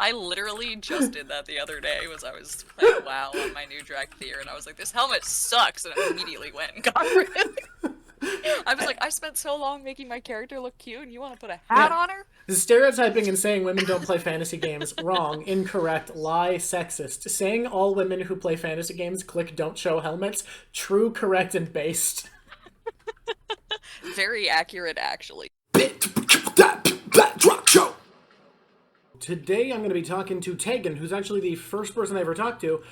I literally just did that the other day. I was playing WoW on my new Drawk, and I was like, "This helmet sucks," and immediately went and got rid of it. I was like, "I spent so long making my character look cute, and you want to put a hat Yeah. on her?" Stereotyping and saying women don't play fantasy games. Wrong. Incorrect. Lie. Sexist. Saying all women who play fantasy games click don't show helmets. True, correct, and based. Very accurate, actually. Today I'm going to be talking to Tegan, who's actually the first person I ever talked to.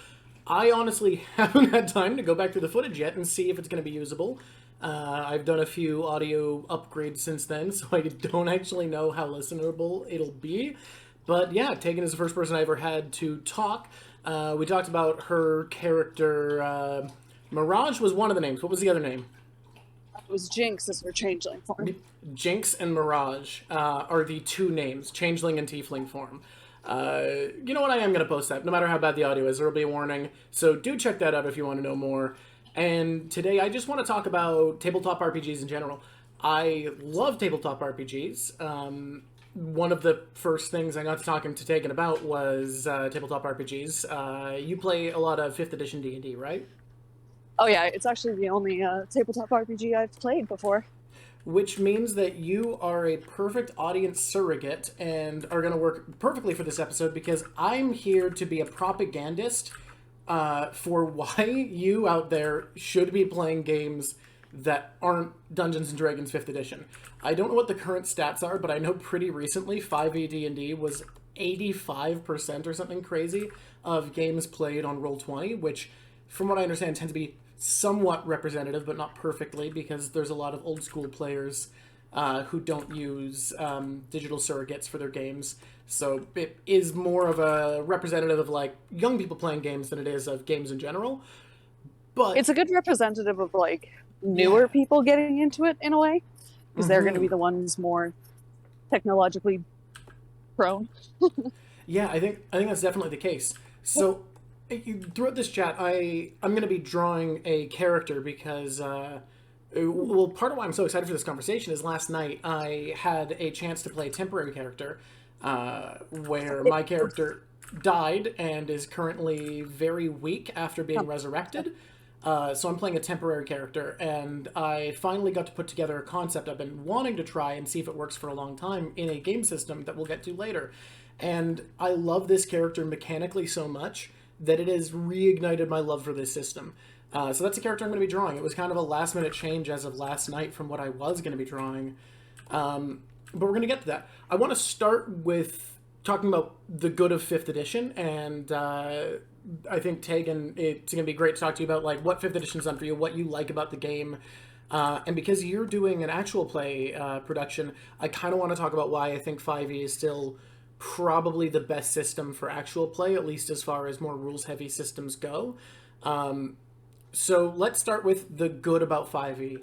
I honestly haven't had time to go back through the footage yet and see if it's going to be usable. I've done a few audio upgrades since then, so I don't actually know how listenable it'll be. But yeah, Tegan is the first person I ever had to talk. We talked about her character. Mirage was one of the names. What was the other name? It was Jinx as her changeling form. Jinx and Mirage are the two names, Changeling and Tiefling form. You know what? I am going to post that. No matter how bad the audio is, there will be a warning. So do check that out if you want to know more. And today I just want to talk about tabletop RPGs in general. I love tabletop RPGs. One of the first things I got to talking to Tegan about was tabletop RPGs. You play a lot of 5th edition D&D, right? Oh yeah, it's actually the only tabletop RPG I've played before. Which means that you are a perfect audience surrogate and are going to work perfectly for this episode because I'm here to be a propagandist for why you out there should be playing games that aren't Dungeons & Dragons 5th edition. I don't know what the current stats are, but I know pretty recently 5e D&D was 85% or something crazy of games played on Roll20, which, from what I understand, tend to be somewhat representative, but not perfectly, because there's a lot of old school players who don't use digital surrogates for their games. So it is more of a representative of like young people playing games than it is of games in general. But It's a good representative of like newer people getting into it in a way, because they're going to be the ones more technologically prone. yeah, I think that's definitely the case. So throughout this chat, I'm going to be drawing a character because well, part of why I'm so excited for this conversation is last night I had a chance to play a temporary character where my character died and is currently very weak after being resurrected. So I'm playing a temporary character, and I finally got to put together a concept I've been wanting to try and see if it works for a long time in a game system that we'll get to later. And I love this character mechanically so much that it has reignited my love for this system. So that's a character I'm going to be drawing. It was kind of a last-minute change as of last night from what I was going to be drawing. But we're going to get to that. I want to start with talking about the good of 5th edition, and I think, Tegan, it's going to be great to talk to you about like what 5th edition's done for you, what you like about the game. And because you're doing an actual play production, I kind of want to talk about why I think 5e is still probably the best system for actual play, at least as far as more rules-heavy systems go. So let's start with the good about 5e.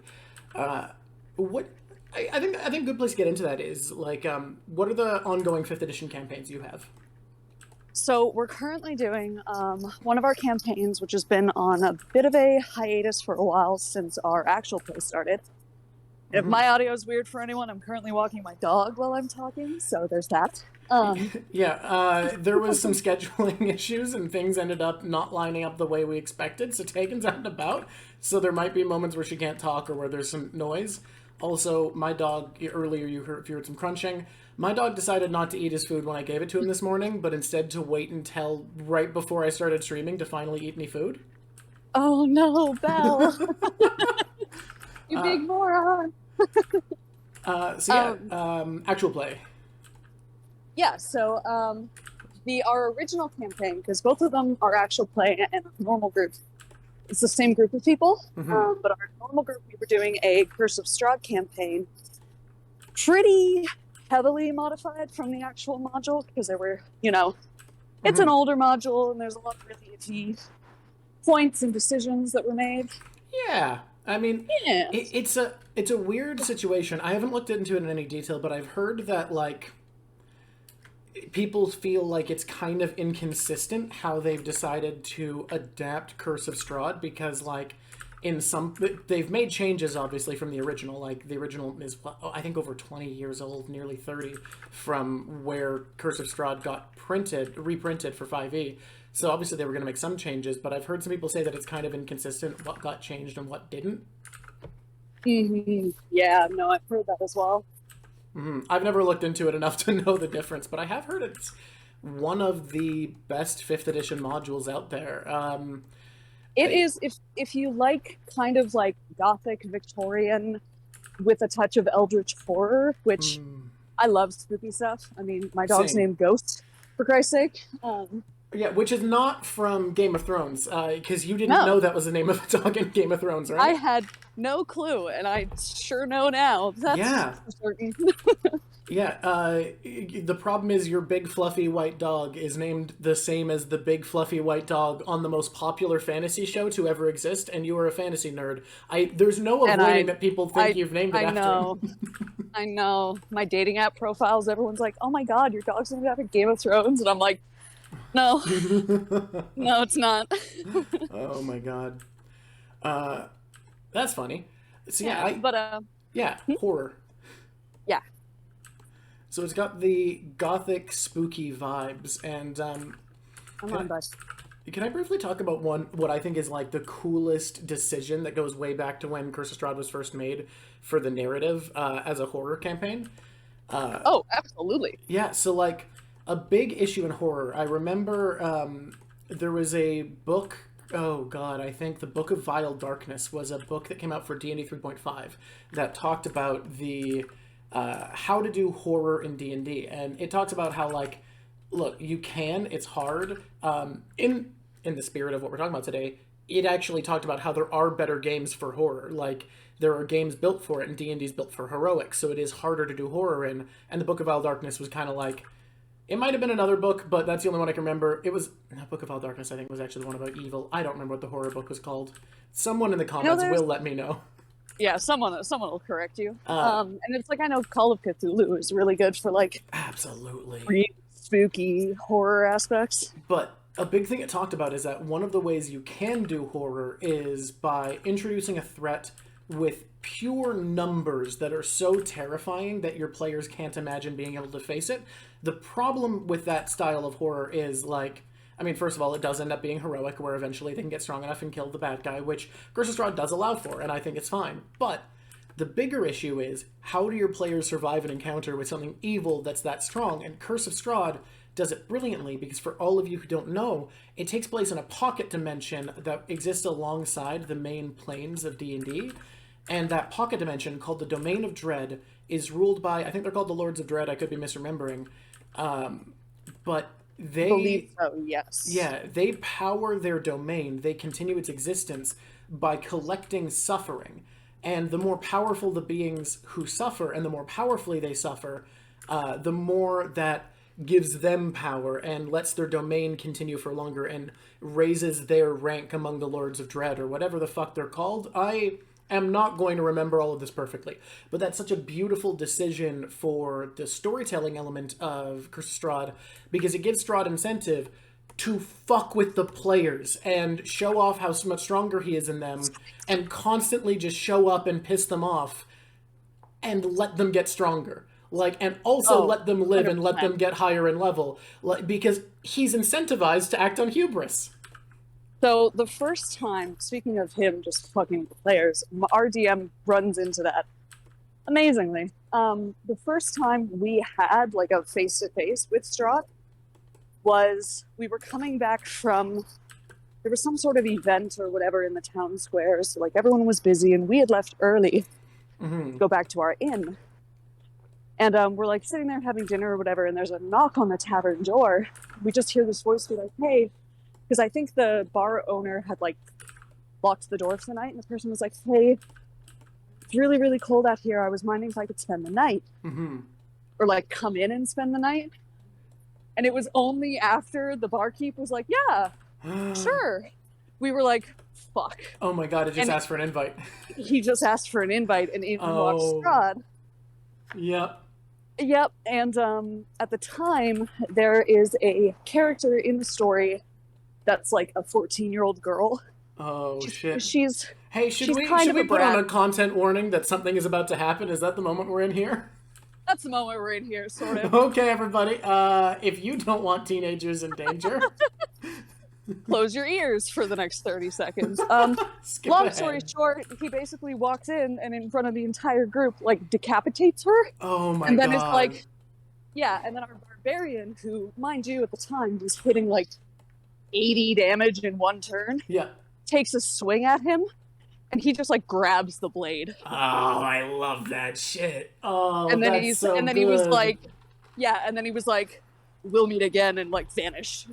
What I think a good place to get into that is like, what are the ongoing 5th edition campaigns you have? So we're currently doing one of our campaigns, which has been on a bit of a hiatus for a while since our actual play started. If my audio is weird for anyone, I'm currently walking my dog while I'm talking, so there's that. There was some scheduling issues and things ended up not lining up the way we expected, so Tegan's out and about, so there might be moments where she can't talk or where there's some noise. Also, my dog, earlier you heard some crunching. My dog decided not to eat his food when I gave it to him this morning, but instead to wait until right before I started streaming to finally eat any food. Oh no, Belle! You big moron! Actual play. Yeah, so our original campaign, because both of them are actual play and normal group, it's the same group of people, but our normal group, we were doing a Curse of Strahd campaign, pretty heavily modified from the actual module, because there were, it's an older module, and there's a lot of really iffy points and decisions that were made. Yeah, I mean, Yeah. it's a weird situation. I haven't looked into it in any detail, but I've heard that, like, people feel like it's kind of inconsistent how they've decided to adapt Curse of Strahd because, like, in some, they've made changes obviously from the original. Like the original is, I think, over 20 years old, nearly 30, from where Curse of Strahd got reprinted for 5e. So obviously they were going to make some changes, but I've heard some people say that it's kind of inconsistent what got changed and what didn't. Yeah, no, I've heard that as well. I've never looked into it enough to know the difference, but I have heard it's one of the best 5th edition modules out there. It is, if you like kind of like Gothic Victorian with a touch of Eldritch horror, which I love spooky stuff. I mean, my dog's named Ghost, for Christ's sake. Yeah, which is not from Game of Thrones, because you didn't know that was the name of a dog in Game of Thrones, right? I had no clue, and I sure know now. That's for certain. The problem is your big fluffy white dog is named the same as the big fluffy white dog on the most popular fantasy show to ever exist, and you are a fantasy nerd. There's no avoiding that people think you've named it after him. I know. My dating app profiles, everyone's like, oh my god, your dog's named after Game of Thrones, and I'm like, no. No, it's not. Oh my god. That's funny. So horror. Yeah. So it's got the gothic spooky vibes, and can I briefly talk about what I think is like the coolest decision that goes way back to when Curse of Strahd was first made for the narrative as a horror campaign? Oh, absolutely. Yeah, so like a big issue in horror, I remember there was a book, oh god, I think the Book of Vile Darkness was a book that came out for D&D 3.5 that talked about the how to do horror in D&D, and it talks about how, like, look, you can, it's hard, in the spirit of what we're talking about today, it actually talked about how there are better games for horror, like, there are games built for it, and D&D's built for heroics, so it is harder to do horror in, and the Book of Vile Darkness was kind of like, it might have been another book, but that's the only one I can remember. It was, Book of Vile Darkness, I think, was actually the one about evil. I don't remember what the horror book was called. Someone in the comments will let me know. Yeah, someone will correct you. And it's like, I know Call of Cthulhu is really good for, like, absolutely spooky horror aspects. But a big thing it talked about is that one of the ways you can do horror is by introducing a threat with pure numbers that are so terrifying that your players can't imagine being able to face it. The problem with that style of horror is, like, I mean, first of all, it does end up being heroic, where eventually they can get strong enough and kill the bad guy, which Curse of Strahd does allow for, and I think it's fine. But the bigger issue is, how do your players survive an encounter with something evil that's that strong? And Curse of Strahd does it brilliantly, because for all of you who don't know, it takes place in a pocket dimension that exists alongside the main planes of D&D, and that pocket dimension, called the Domain of Dread, is ruled by, I think they're called the Lords of Dread, I could be misremembering, but they... believe so, yes. Yeah, they power their domain, they continue its existence by collecting suffering, and the more powerful the beings who suffer, and the more powerfully they suffer, the more that gives them power and lets their domain continue for longer and raises their rank among the Lords of Dread, or whatever the fuck they're called. I am not going to remember all of this perfectly, but that's such a beautiful decision for the storytelling element of Curse of Strahd, because it gives Strahd incentive to fuck with the players and show off how much stronger he is than them, and constantly just show up and piss them off and let them get stronger. Like, and also let them live 100%. And let them get higher in level, like, because he's incentivized to act on hubris. So the first time, speaking of him just fucking players, our DM runs into that amazingly. The first time we had like a face-to-face with Strahd was, we were coming back from, there was some sort of event or whatever in the town square, so like everyone was busy and we had left early to go back to our inn. And we're like sitting there having dinner or whatever, and there's a knock on the tavern door. We just hear this voice be like, hey, because I think the bar owner had like locked the door for the night, and the person was like, hey, it's really, really cold out here. I was minding if I could spend the night. Or like come in and spend the night. And it was only after the barkeep was like, yeah, sure. We were like, fuck. Oh my god, it just asked for an invite. He just asked for an invite, and in walked Strahd. Yep, and at the time, there is a character in the story that's like a 14-year-old girl. Oh, shit. She's Hey, should she's we kind of a put on brat. a content warning that something is about to happen? Is that the moment we're in here? That's the moment we're in here, sort of. Okay, everybody. If you don't want teenagers in danger, Close your ears for the next 30 seconds. skip Long ahead. story short, he basically walks in and in front of the entire group, like, decapitates her. Oh my And then god. it's like, yeah, and then our barbarian, who, mind you, at the time was hitting like 80 damage in one turn, Yeah. takes a swing at him, and he just like grabs the blade. Oh, I love that shit. Oh, And then that's so he was good. like, yeah, and then he was like, we'll meet again, and like vanished.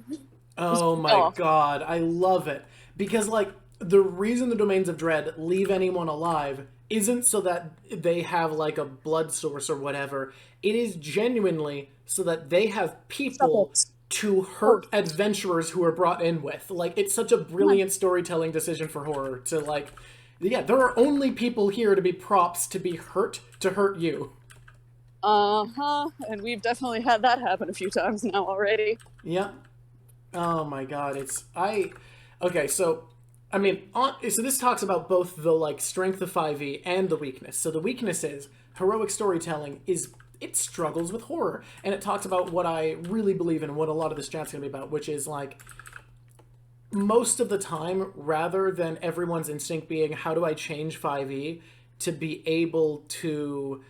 Oh my god, I love it. Because, like, the reason the Domains of Dread leave anyone alive isn't so that they have, like, a blood source or whatever. It is genuinely so that they have people to hurt adventurers who are brought in with. Like, it's such a brilliant storytelling decision for horror to, like, yeah, there are only people here to be props to be hurt to hurt you. And we've definitely had that happen a few times now already. Yeah. Oh my god, okay, so I mean, so this talks about both the like strength of 5e and the weakness. So the weakness is heroic storytelling it struggles with horror, and it talks about what I really believe in, what a lot of this chat's gonna be about, which is like most of the time, rather than everyone's instinct being how do I change 5e to be able to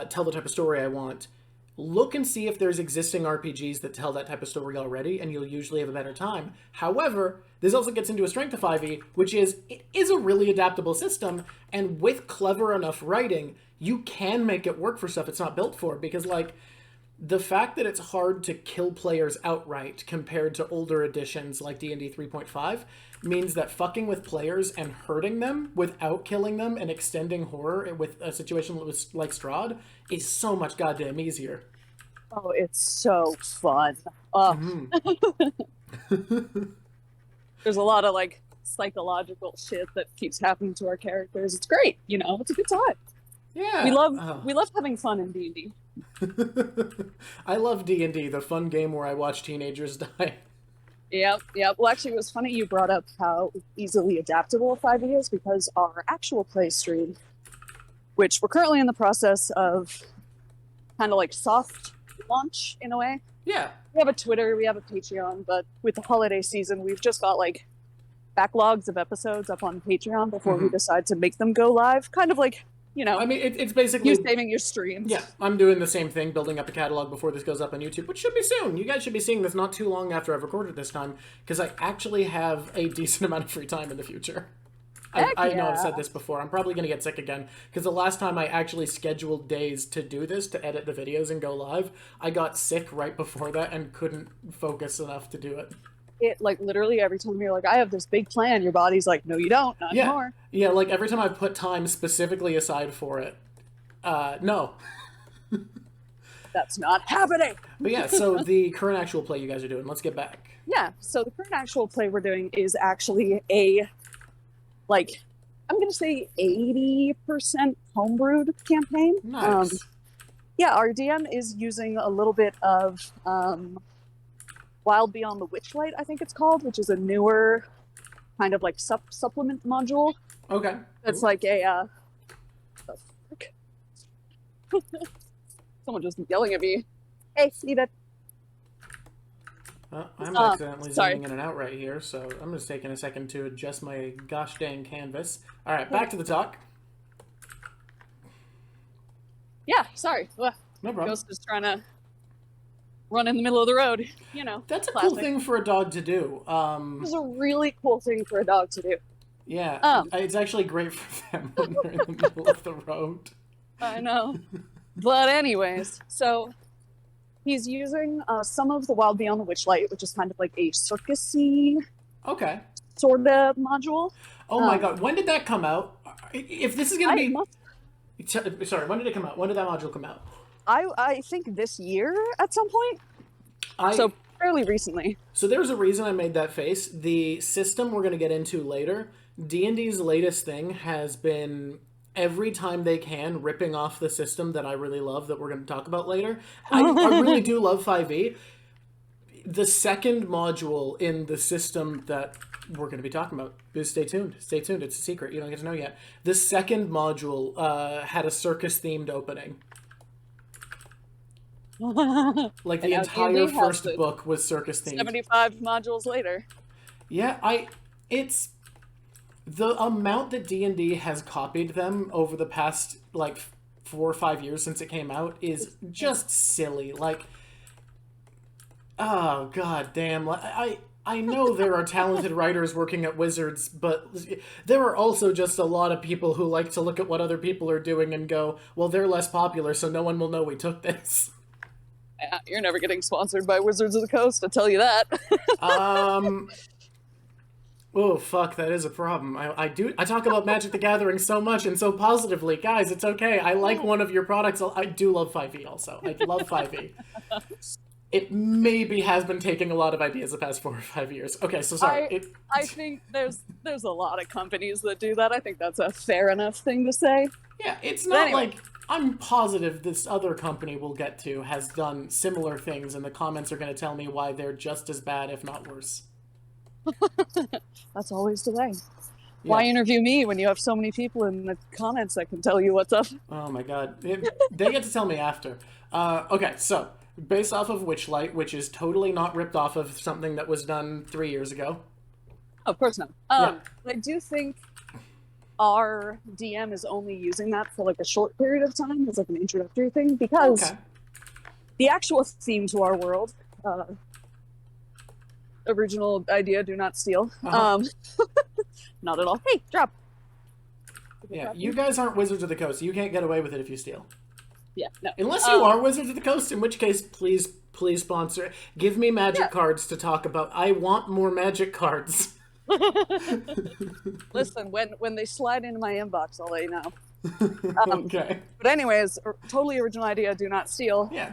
tell the type of story I want. Look and see if there's existing RPGs that tell that type of story already, and you'll usually have a better time. However, this also gets into a strength of 5e, which is, it is a really adaptable system, and with clever enough writing, you can make it work for stuff it's not built for, because, like, the fact that it's hard to kill players outright compared to older editions like D&D 3.5 means that fucking with players and hurting them without killing them and extending horror with a situation like Strahd is so much goddamn easier. Oh, it's so fun. There's a lot of like psychological shit that keeps happening to our characters. It's great, you know. It's a good time. Yeah, we love having fun in D&D. I love D&D, the fun game where I watch teenagers die. Yep. Well, actually, it was funny you brought up how easily adaptable 5e is, because our actual play stream, which we're currently in the process of kind of like soft launch in a way. Yeah. We have a Twitter, we have a Patreon, but with the holiday season, we've just got like backlogs of episodes up on Patreon before we decide to make them go live. Kind of like, you know, I mean, it's basically you saving your streams. Yeah, I'm doing the same thing, building up a catalog before this goes up on YouTube, which should be soon. You guys should be seeing this not too long after I've recorded this time, because I actually have a decent amount of free time in the future. I know I've said this before. I'm probably going to get sick again, because the last time I actually scheduled days to do this, to edit the videos and go live, I got sick right before that and couldn't focus enough to do it. It, like, literally every time you're like, I have this big plan, your body's like, no, you don't, not anymore. Yeah, like, every time I've put time specifically aside for it, no. That's not happening! But yeah, so the current actual play you guys are doing, let's get back. Yeah, so the current actual play we're doing is actually a, like, I'm going to say 80% homebrewed campaign. Nice. Yeah, our DM is using a little bit of Wild Beyond the Witchlight, I think it's called, which is a newer kind of like supplement module. Okay. It's like a the frick? Someone just yelling at me. Hey, leave it. I'm accidentally zooming in and out right here, so I'm just taking a second to adjust my gosh dang canvas. All right, back to the talk. Yeah, sorry. Ugh. No problem. Ghost is trying to run in the middle of the road, you know. That's a classic. cool thing for a dog to do. It's a really cool thing for a dog to do. Yeah, it's actually great for them when they're in the middle of the road. I know. But anyways, so he's using some of the Wild Beyond the Witchlight, which is kind of like a circusy Okay. sort of module. Oh my god, when did that come out? If this is going to be... Sorry, when did it come out? When did that module come out? I think this year at some point. So fairly recently. So there's a reason I made that face. The system we're going to get into later, D&D's latest thing has been every time they can ripping off the system that I really love that we're going to talk about later. I really do love 5e. The second module in the system that we're going to be talking about. Just stay tuned. Stay tuned. It's a secret. You don't get to know yet. The second module had a circus-themed opening. Like the entire first book was circus-themed. 75 modules later. Yeah, it's the amount that D&D has copied them over the past like 4 or 5 years since it came out is just silly. Like, oh god damn! I know there are talented writers working at Wizards, but there are also just a lot of people who like to look at what other people are doing and go, well, they're less popular, so no one will know we took this. Yeah, you're never getting sponsored by Wizards of the Coast, I'll tell you that. Oh, fuck, that is a problem. I talk about Magic the Gathering so much and so positively. Guys, it's okay. I like one of your products. I do love 5e also. I love 5e. It maybe has been taking a lot of ideas the past 4 or 5 years. Okay, so sorry. I think there's a lot of companies that do that. I think that's a fair enough thing to say. Yeah, it's not like... I'm positive this other company we'll get to has done similar things, and the comments are going to tell me why they're just as bad, if not worse. That's always the way. Yeah. Why interview me when you have so many people in the comments that can tell you what's up? Oh my god. They get to tell me after. Okay, so, based off of Witchlight, which is totally not ripped off of something that was done 3 years ago. Of course not. I do think our DM is only using that for like a short period of time as like an introductory thing, because the actual theme to our world, original idea, do not steal. Not at all. Hey, drop. Yeah, you guys aren't Wizards of the Coast. You can't get away with it if you steal. Yeah, no. Unless you are Wizards of the Coast, in which case, please sponsor. Give me magic cards to talk about. I want more magic cards. Listen, when they slide into my inbox, I'll let you know. Okay. But anyways, totally original idea, do not steal. Yeah.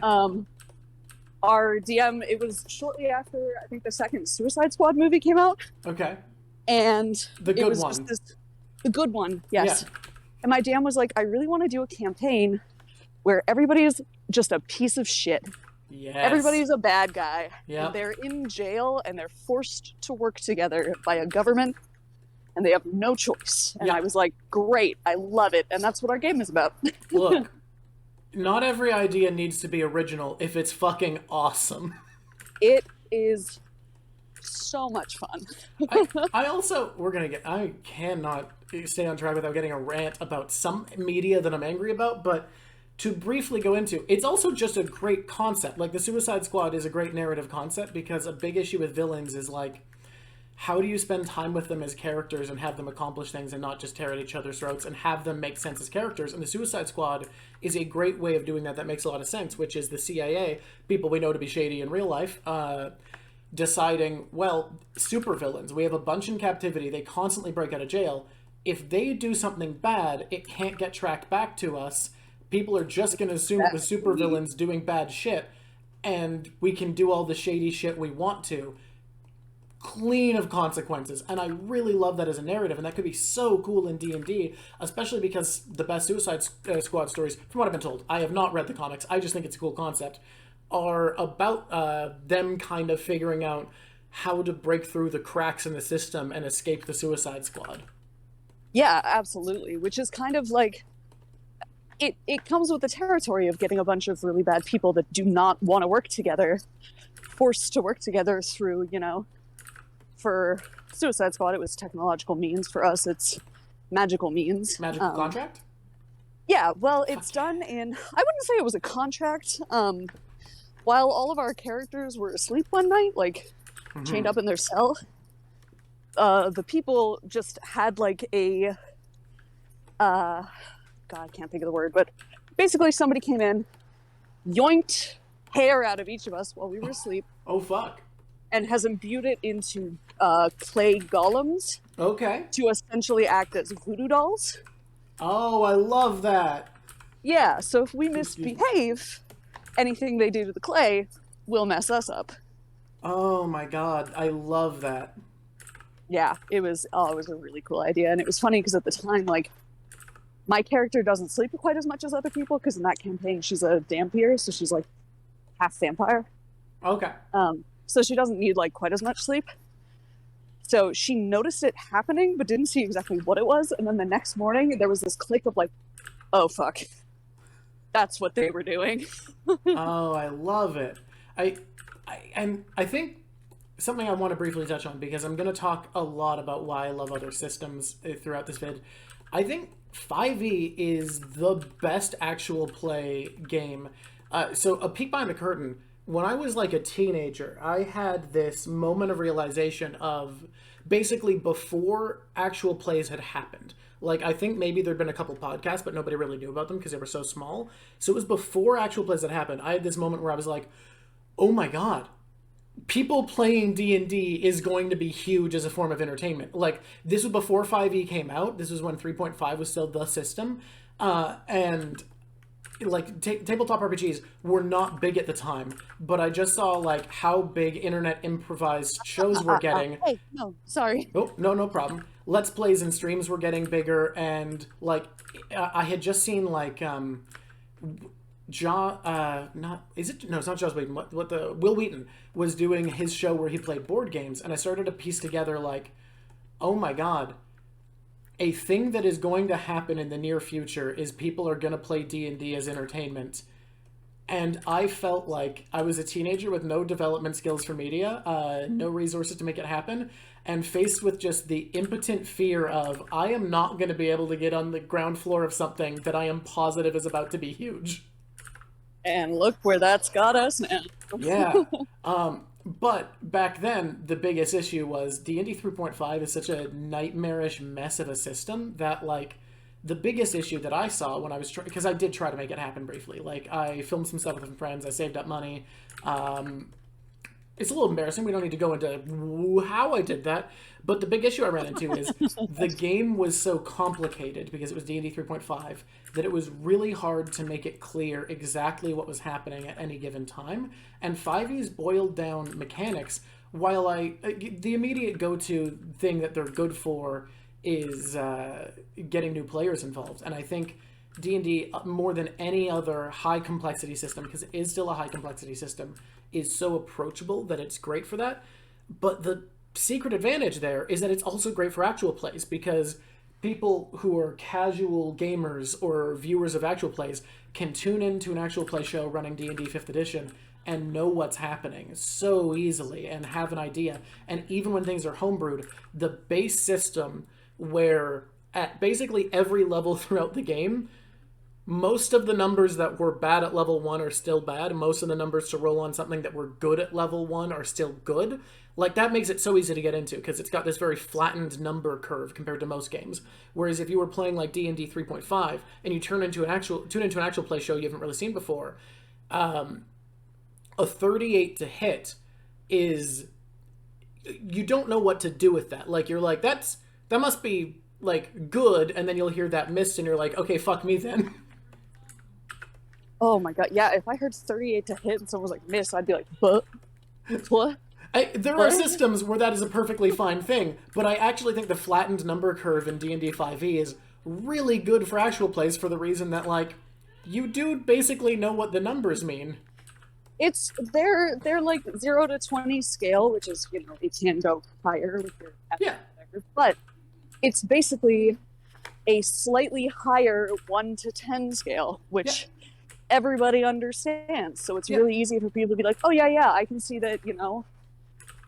Our DM, it was shortly after, I think, the second Suicide Squad movie came out. Okay. And the good it was one. just the good one, yes. Yeah. And my DM was like, I really want to do a campaign where everybody's just a piece of shit. Yes. Everybody's a bad guy. Yeah. And they're in jail and they're forced to work together by a government and they have no choice. And I was like, great, I love it. And that's what our game is about. Look, not every idea needs to be original if it's fucking awesome. It is so much fun. I cannot stay on track without getting a rant about some media that I'm angry about, but to briefly go into, it's also just a great concept. Like, the Suicide Squad is a great narrative concept, because a big issue with villains is, like, how do you spend time with them as characters and have them accomplish things and not just tear at each other's throats and have them make sense as characters? And the Suicide Squad is a great way of doing that makes a lot of sense, which is the CIA, people we know to be shady in real life, deciding, well, supervillains, we have a bunch in captivity, they constantly break out of jail. If they do something bad, it can't get tracked back to us. People are just going to assume it was supervillains doing bad shit, and we can do all the shady shit we want to, clean of consequences. And I really love that as a narrative, and that could be so cool in D&D, especially because the best Suicide Squad stories, from what I've been told, I have not read the comics, I just think it's a cool concept, are about them kind of figuring out how to break through the cracks in the system and escape the Suicide Squad. Yeah, absolutely. Which is kind of like, it comes with the territory of getting a bunch of really bad people that do not want to work together, forced to work together through, for Suicide Squad, it was technological means. For us, it's magical means. Magical contract? Yeah, well, it's done in, I wouldn't say it was a contract. While all of our characters were asleep one night, like, chained up in their cell, the people just had like a, God, I can't think of the word, but basically somebody came in, yoinked hair out of each of us while we were asleep. Oh, fuck. And has imbued it into clay golems. Okay. To essentially act as voodoo dolls. Oh, I love that. Yeah, so if we misbehave, anything they do to the clay will mess us up. Oh my god, I love that. Yeah, it was a really cool idea, and it was funny because at the time, like, my character doesn't sleep quite as much as other people, because in that campaign she's a Dampier, so she's like half vampire. Okay. So she doesn't need like quite as much sleep. So she noticed it happening, but didn't see exactly what it was. And then the next morning, there was this click of like, oh, fuck. That's what they were doing. Oh, I love it. And I think something I want to briefly touch on, because I'm going to talk a lot about why I love other systems throughout this vid. I think 5e is the best actual play game. So a peek behind the curtain. When I was like a teenager, I had this moment of realization of basically before actual plays had happened. Like, I think maybe there'd been a couple podcasts, but nobody really knew about them because they were so small. So it was before actual plays had happened. I had this moment where I was like, oh my God, people playing D&D is going to be huge as a form of entertainment. Like, this was before 5e came out. This was when 3.5 was still the system. And like tabletop RPGs were not big at the time, but I just saw like how big internet improvised shows were getting. Hey, no, sorry. Oh, no problem. Let's plays and streams were getting bigger, and like I had just seen like it's not Joss Whedon. Will Wheaton was doing his show where he played board games, and I started to piece together like, oh my God, a thing that is going to happen in the near future is people are going to play D&D as entertainment. And I felt like I was a teenager with no development skills for media, no resources to make it happen, and faced with just the impotent fear of, I am not going to be able to get on the ground floor of something that I am positive is about to be huge. And look where that's got us now. Yeah. But back then, the biggest issue was D&D 3.5 is such a nightmarish mess of a system that, like, the biggest issue that I saw when I was because I did try to make it happen briefly. Like, I filmed some stuff with some friends. I saved up money. It's a little embarrassing. We don't need to go into how I did that. But the big issue I ran into is the game was so complicated because it was D&D 3.5 that it was really hard to make it clear exactly what was happening at any given time. And 5e's boiled down mechanics, while the immediate go-to thing that they're good for is getting new players involved. And I think D&D, more than any other high complexity system, because it is still a high complexity system, is so approachable that it's great for that. But the secret advantage there is that it's also great for actual plays, because people who are casual gamers or viewers of actual plays can tune into an actual play show running D&D 5th edition and know what's happening so easily and have an idea. And even when things are homebrewed, the base system where at basically every level throughout the game, most of the numbers that were bad at level 1 are still bad. Most of the numbers to roll on something that were good at level 1 are still good. Like, that makes it so easy to get into because it's got this very flattened number curve compared to most games. Whereas if you were playing like D&D 3.5 and you tune into an actual play show you haven't really seen before, a 38 to hit is, you don't know what to do with that. Like, you're like, that must be like good, and then you'll hear that miss and you're like, okay, fuck me then. Oh my God, yeah, if I heard 38 to hit and someone was like miss, I'd be like, what? There are systems where that is a perfectly fine thing, but I actually think the flattened number curve in D&D 5e is really good for actual plays for the reason that, like, you do basically know what the numbers mean. They're like 0 to 20 scale, which is, you know, it can go higher with your whatever, but it's basically a slightly higher 1 to 10 scale, which everybody understands. So it's really easy for people to be like, oh yeah, I can see that, you know,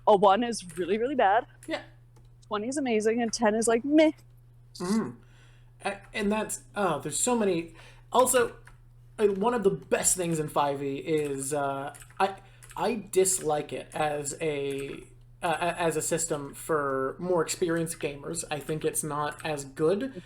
a 1 is really, really bad. Yeah. 20 is amazing, and 10 is like, meh. Mm. And that's, there's so many. Also, one of the best things in 5e is, I dislike it as a system for more experienced gamers. I think it's not as good.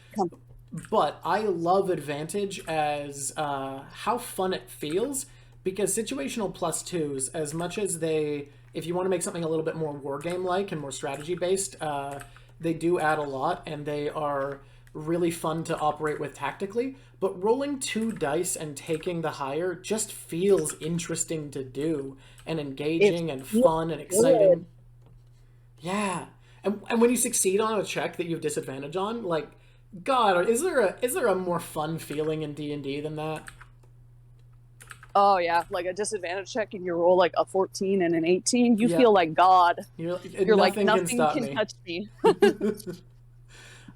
But I love Advantage as how fun it feels, because situational plus twos, as much as if you want to make something a little bit more wargame-like and more strategy-based, they do add a lot, and they are really fun to operate with tactically. But rolling 2 dice and taking the higher just feels interesting to do, and engaging and fun and exciting. Yeah. And when you succeed on a check that you have disadvantage on, like, God, is there a more fun feeling in D&D than that? Oh yeah, like a disadvantage check and you roll like a 14 and an 18, you Yeah. feel like God. You're You're like, nothing nothing can stop can me. touch me.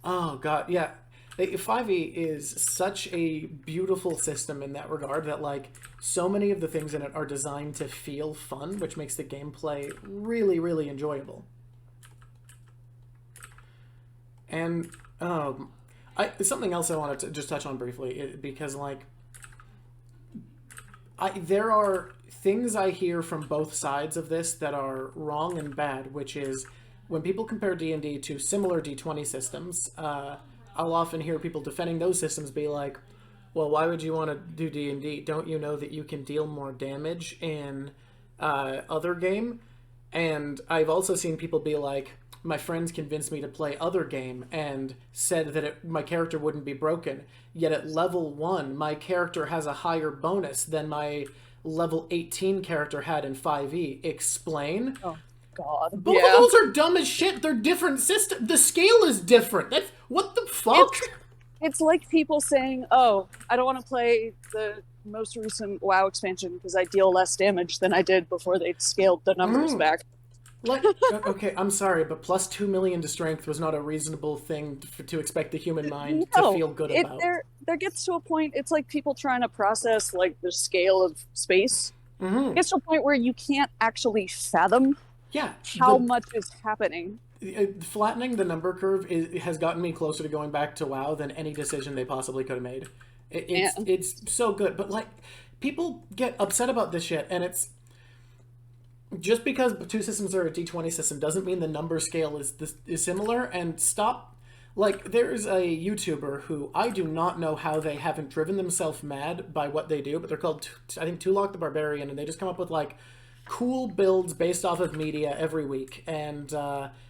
Oh god, yeah. 5e is such a beautiful system in that regard that like so many of the things in it are designed to feel fun, which makes the gameplay really, really enjoyable. And something else I wanted to just touch on briefly, because like there are things I hear from both sides of this that are wrong and bad, which is when people compare D&D to similar D20 systems, I'll often hear people defending those systems be like, well, why would you want to do D&D? Don't you know that you can deal more damage in other game? And I've also seen people be like, my friends convinced me to play other game and said that my character wouldn't be broken. Yet at level 1, my character has a higher bonus than my level 18 character had in 5e. Explain? Oh God. Both of those are dumb as shit. They're different systems. The scale is different. That's what the fuck? It's like people saying, "Oh, I don't want to play the most recent WoW expansion because I deal less damage than I did before they scaled the numbers back." Like, okay, I'm sorry, but plus 2 million to strength was not a reasonable thing to expect the human mind to feel good about. There gets to a point, it's like people trying to process like the scale of space. It gets to a point where you can't actually fathom how much is happening. Flattening the number curve has gotten me closer to going back to WoW than any decision they possibly could have made. It's so good, but like people get upset about this shit, and it's just because two systems are a D20 system doesn't mean the number scale is similar. And stop. Like, there's a YouTuber who I do not know how they haven't driven themselves mad by what they do, but they're called, I think, Tulok the Barbarian, and they just come up with like cool builds based off of media every week, and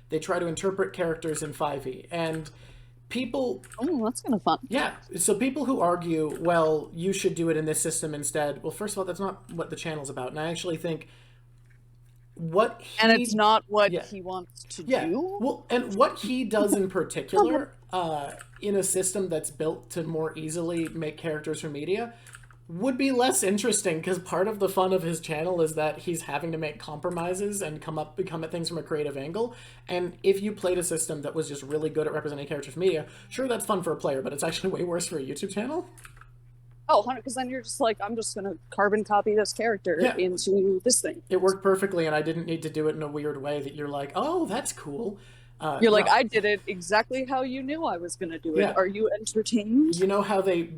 they try to interpret characters in 5e. And people... Oh, that's kind of fun. Yeah. So people who argue, well, you should do it in this system instead, well, first of all, that's not what the channel's about. And I actually think it's not what he wants to do. Well, and what he does in particular, in a system that's built to more easily make characters for media, would be less interesting, because part of the fun of his channel is that he's having to make compromises and come at things from a creative angle. And if you played a system that was just really good at representing characters for media, sure, that's fun for a player, but it's actually way worse for a YouTube channel. Oh, because then you're just like, I'm just going to carbon copy this character into this thing. It worked perfectly, and I didn't need to do it in a weird way that you're like, oh, that's cool. You're like, I did it exactly how you knew I was going to do it. Yeah. Are you entertained? You know how they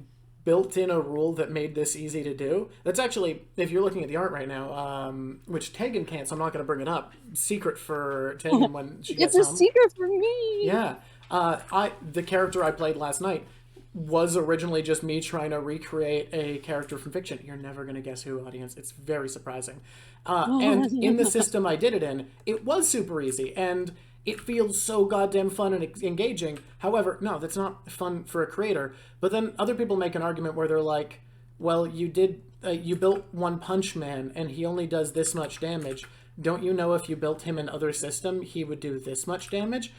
built in a rule that made this easy to do? That's actually, if you're looking at the art right now, which Tegan can't, so I'm not going to bring it up. Secret for Tegan when she gets home. It's a secret for me! Yeah. The character I played last night was originally just me trying to recreate a character from fiction. You're never going to guess who, audience. It's very surprising. And in the system I did it in, it was super easy, and it feels so goddamn fun and engaging. However, no, that's not fun for a creator. But then other people make an argument where they're like, well, you built One Punch Man, and he only does this much damage. Don't you know if you built him in other system, he would do this much damage?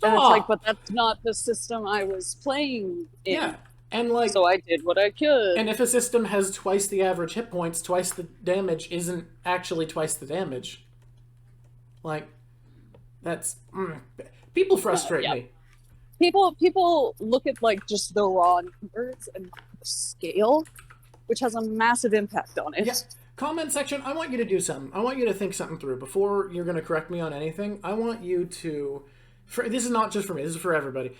And it's like, but that's not the system I was playing in. Yeah. And like, so I did what I could. And if a system has twice the average hit points, twice the damage isn't actually twice the damage. Like, that's... People frustrate me. People look at like just the raw numbers and the scale, which has a massive impact on it. Yeah. Comment section, I want you to do something. I want you to think something through. Before you're going to correct me on anything, I want you to... this is not just for me, this is for everybody.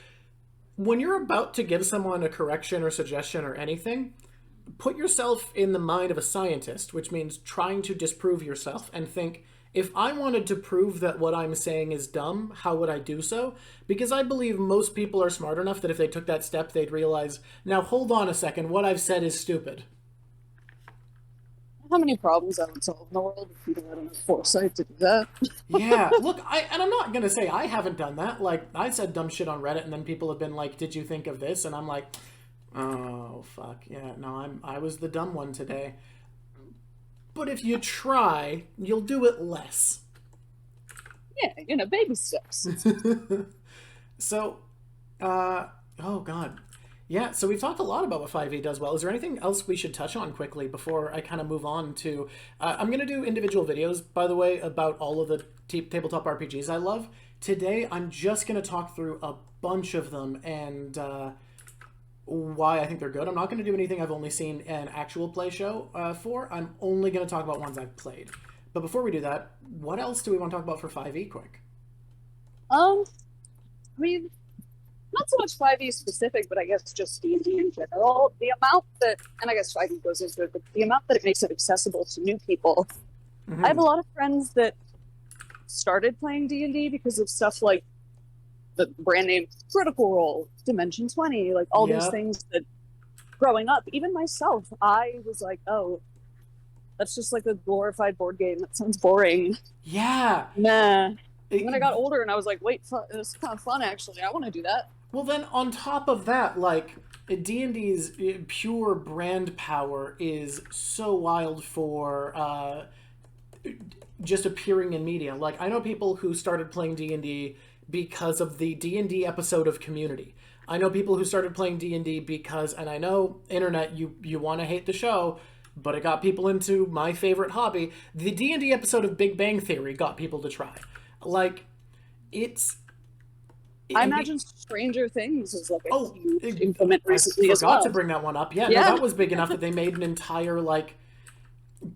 When you're about to give someone a correction or suggestion or anything, put yourself in the mind of a scientist, which means trying to disprove yourself, and think, if I wanted to prove that what I'm saying is dumb, how would I do so? Because I believe most people are smart enough that if they took that step, they'd realize, now hold on a second, what I've said is stupid. How many problems I would solve in the world if people had enough foresight to do that? Yeah, look, and I'm not going to say I haven't done that. Like, I said dumb shit on Reddit, and then people have been like, did you think of this? And I'm like, oh, fuck, yeah, no, I was the dumb one today. But if you try, you'll do it less. Yeah, baby steps. So, oh, God. Yeah, so we've talked a lot about what 5e does well. Is there anything else we should touch on quickly before I kind of move on to... I'm going to do individual videos, by the way, about all of the tabletop RPGs I love. Today, I'm just going to talk through a bunch of them and why I think they're good. I'm not going to do anything I've only seen an actual play show for. I'm only going to talk about ones I've played. But before we do that, what else do we want to talk about for 5e quick? I mean, not so much 5e specific, but I guess just D&D in general. The amount that, and I guess 5e goes into it, but the amount that it makes it accessible to new people. Mm-hmm. I have a lot of friends that started playing D&D because of stuff like the brand name Critical Role, Dimension 20, like all these things that growing up, even myself, I was like, oh, that's just like a glorified board game. That sounds boring. Yeah. Nah. And then I got older and I was like, wait, it's kind of fun actually. I want to do that. Well, then on top of that, like, D&D's pure brand power is so wild for just appearing in media. Like, I know people who started playing D&D because of the D&D episode of Community. I know people who started playing D&D because, and I know, internet, you want to hate the show, but it got people into my favorite hobby. The D&D episode of Big Bang Theory got people to try. Like, it's... I imagine Stranger Things is like a huge I implement recently as well. forgot to bring that one up. Yeah, no, that was big enough that they made an entire, like...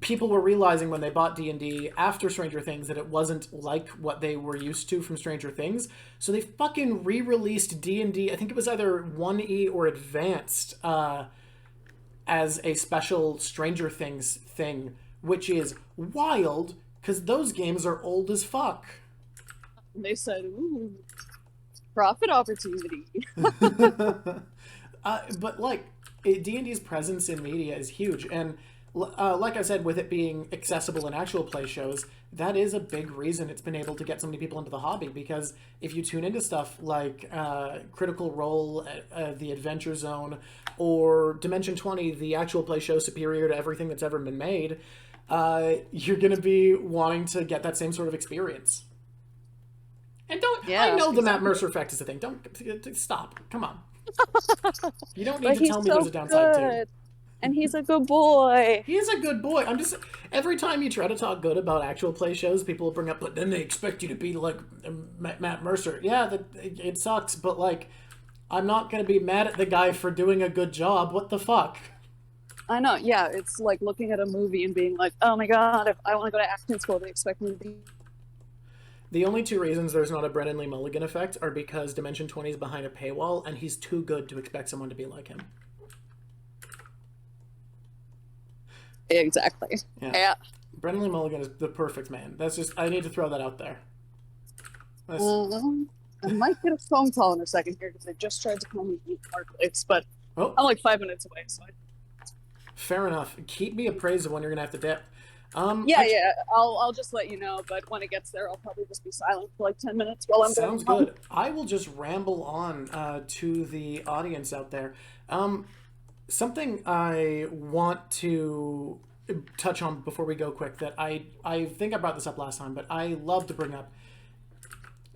People were realizing when they bought D&D after Stranger Things that it wasn't like what they were used to from Stranger Things. So they fucking re-released D&D, I think it was either 1E or Advanced, as a special Stranger Things thing, which is wild, because those games are old as fuck. They said, ooh, profit opportunity. But, like, D&D's presence in media is huge, and like I said, with it being accessible in actual play shows, that is a big reason it's been able to get so many people into the hobby, because if you tune into stuff like Critical Role, The Adventure Zone, or Dimension 20, the actual play show superior to everything that's ever been made, you're going to be wanting to get that same sort of experience. And I know the Matt Mercer effect is a thing. Don't stop. Come on. You don't need to tell me there's a downside too. And he's a good boy. He is a good boy. I'm just... Every time you try to talk good about actual play shows, people will bring up, but then they expect you to be like Matt Mercer. Yeah, it sucks, but, like, I'm not going to be mad at the guy for doing a good job. What the fuck? I know, yeah. It's like looking at a movie and being like, oh my god, if I want to go to acting school, they expect me to be... The only two reasons there's not a Brennan Lee Mulligan effect are because Dimension 20 is behind a paywall, and he's too good to expect someone to be like him. Exactly. Yeah. Brennan Lee Mulligan is the perfect man. That's just... I need to throw that out there. I might get a phone call in a second here, because they just tried to call me Barclays, but I'm like 5 minutes away, so... Fair enough. Keep me appraised of when you're going to have to dip. I'll just let you know, but when it gets there, I'll probably just be silent for like 10 minutes while I'm Sounds good. I will just ramble on to the audience out there. Something I want to touch on before we go quick that I think I brought this up last time, but I love to bring up.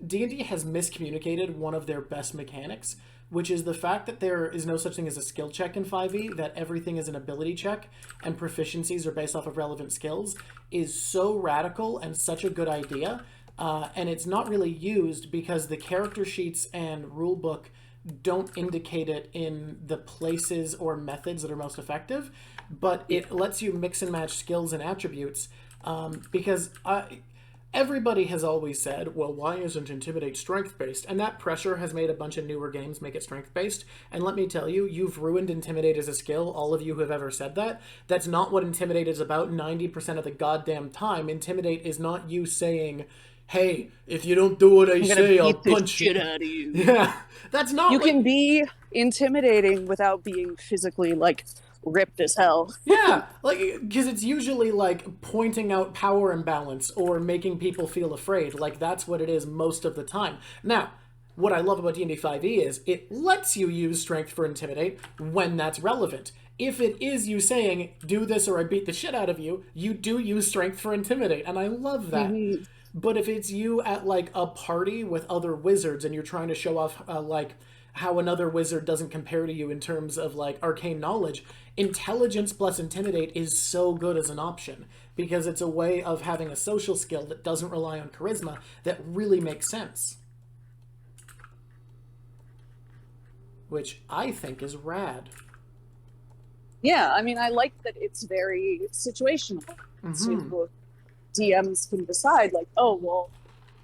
D&D has miscommunicated one of their best mechanics, which is the fact that there is no such thing as a skill check in 5e, that everything is an ability check, and proficiencies are based off of relevant skills, is so radical and such a good idea, and it's not really used because the character sheets and rulebook don't indicate it in the places or methods that are most effective, but it lets you mix and match skills and attributes, because everybody has always said, well, why isn't Intimidate strength-based? And that pressure has made a bunch of newer games make it strength-based. And let me tell you, you've ruined Intimidate as a skill, all of you who have ever said that. That's not what Intimidate is about 90% of the goddamn time. Intimidate is not you saying, hey, if you don't do what I say, I'll punch shit out of you. Yeah, that's not. You can be intimidating without being physically like ripped as hell. Yeah, like, because it's usually like pointing out power imbalance or making people feel afraid. Like, that's what it is most of the time. Now, what I love about D&D 5e is it lets you use strength for intimidate when that's relevant. If it is you saying, do this or I beat the shit out of you, you do use strength for intimidate, and I love that. But if it's you at, like, a party with other wizards and you're trying to show off, like, how another wizard doesn't compare to you in terms of like arcane knowledge, intelligence plus intimidate is so good as an option because it's a way of having a social skill that doesn't rely on charisma that really makes sense. Which I think is rad. Yeah, I mean, I like that it's very situational. So DMs can decide, like, oh, well,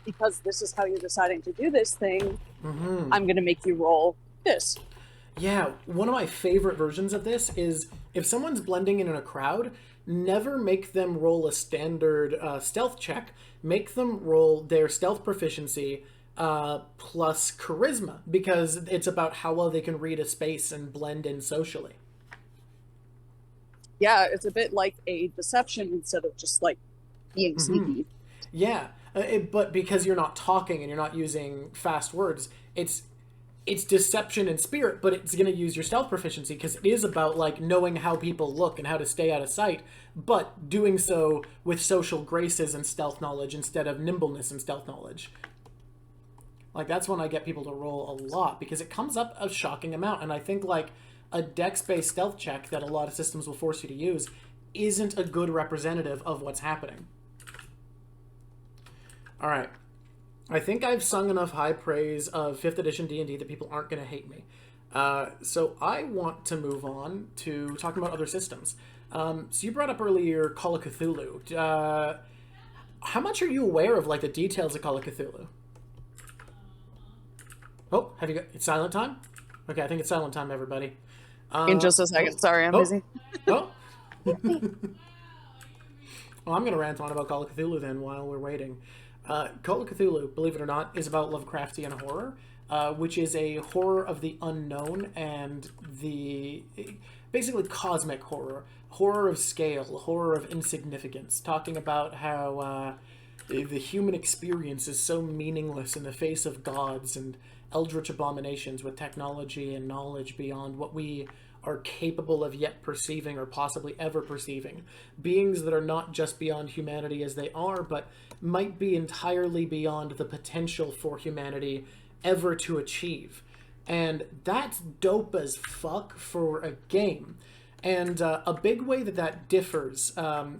because this is how you're deciding to do this thing, I'm going to make you roll this. Yeah, one of my favorite versions of this is if someone's blending in a crowd, never make them roll a standard stealth check. Make them roll their stealth proficiency plus charisma, because it's about how well they can read a space and blend in socially. Yeah, it's a bit like a deception instead of just like being sneaky. Yeah, but because you're not talking and you're not using fast words, it's deception and spirit, but it's going to use your stealth proficiency because it is about like knowing how people look and how to stay out of sight, but doing so with social graces and stealth knowledge instead of nimbleness and stealth knowledge. Like, that's when I get people to roll a lot, because it comes up a shocking amount, and I think, like, a dex-based stealth check that a lot of systems will force you to use isn't a good representative of what's happening. Alright. I think I've sung enough high praise of 5th edition D&D that people aren't going to hate me. So I want to move on to talking about other systems. So you brought up earlier Call of Cthulhu. How much are you aware of, like, the details of Call of Cthulhu? Oh, have you got... It's silent time? Okay, I think it's silent time, everybody. In just a second. Sorry, I'm busy. Oh. Well, I'm going to rant on about Call of Cthulhu then while we're waiting. Call of Cthulhu, believe it or not, is about Lovecraftian horror, which is a horror of the unknown and the... basically cosmic horror. Horror of scale, horror of insignificance. Talking about how the human experience is so meaningless in the face of gods and eldritch abominations with technology and knowledge beyond what we are capable of yet perceiving or possibly ever perceiving. Beings that are not just beyond humanity as they are, but might be entirely beyond the potential for humanity ever to achieve. And that's dope as fuck for a game. And a big way that that differs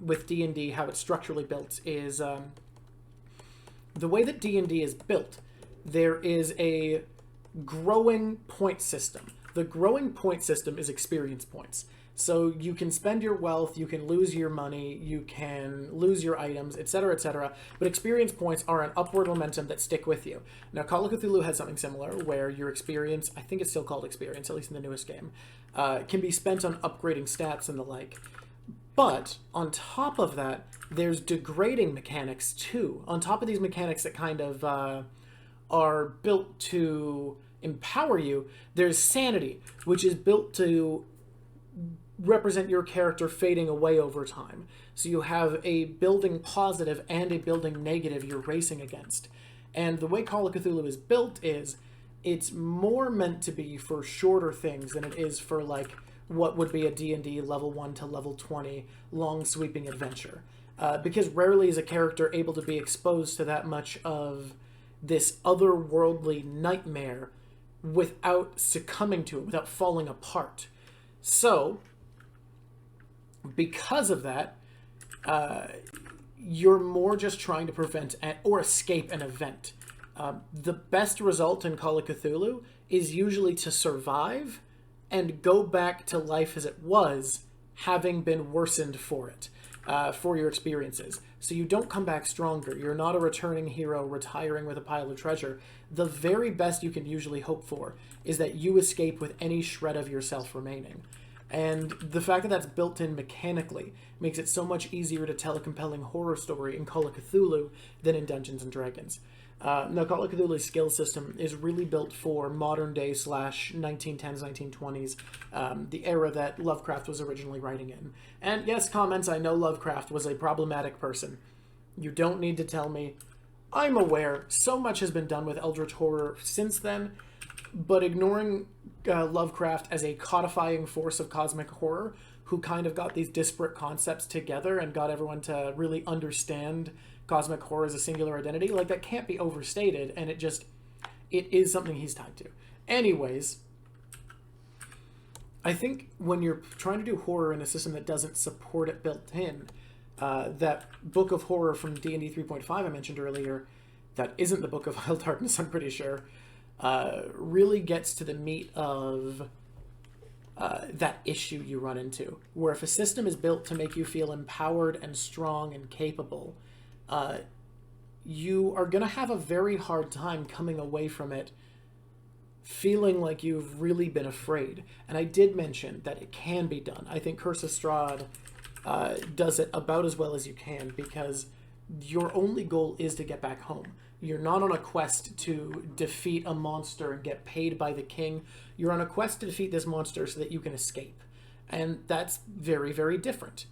with D&D, how it's structurally built, is the way that D&D is built. There is a growing point system. The growing point system is experience points. So you can spend your wealth, you can lose your money, you can lose your items, etc., but experience points are an upward momentum that stick with you. Now, Call of Cthulhu has something similar, where your experience, I think it's still called experience, at least in the newest game, can be spent on upgrading stats and the like. But on top of that, there's degrading mechanics too. On top of these mechanics that kind of are built to empower you, there's sanity, which is built to represent your character fading away over time. So you have a building positive and a building negative you're racing against. And the way Call of Cthulhu is built is, it's more meant to be for shorter things than it is for, like, what would be a D&D level 1 to level 20 long sweeping adventure. Because rarely is a character able to be exposed to that much of this otherworldly nightmare without succumbing to it, without falling apart. So, because of that, you're more just trying to prevent or escape an event. The best result in Call of Cthulhu is usually to survive and go back to life as it was, having been worsened for it, for your experiences. So you don't come back stronger. You're not a returning hero retiring with a pile of treasure. The very best you can usually hope for is that you escape with any shred of yourself remaining. And the fact that that's built in mechanically makes it so much easier to tell a compelling horror story in Call of Cthulhu than in Dungeons & Dragons. Now, Call of Cthulhu's skill system is really built for modern day / 1910s, 1920s, the era that Lovecraft was originally writing in. And yes, comments, I know Lovecraft was a problematic person. You don't need to tell me. I'm aware so much has been done with eldritch horror since then, but ignoring Lovecraft as a codifying force of cosmic horror, who kind of got these disparate concepts together and got everyone to really understand cosmic horror as a singular identity, like, that can't be overstated, and it is something he's tied to. Anyways, I think when you're trying to do horror in a system that doesn't support it built in, that Book of Horror from D&D 3.5 I mentioned earlier, that isn't the Book of Wild Darkness, I'm pretty sure, really gets to the meat of that issue you run into, where if a system is built to make you feel empowered and strong and capable, you are going to have a very hard time coming away from it feeling like you've really been afraid. And I did mention that it can be done. I think Curse of Strahd does it about as well as you can, because your only goal is to get back home. You're not on a quest to defeat a monster and get paid by the king. You're on a quest to defeat this monster so that you can escape. And that's very, very different.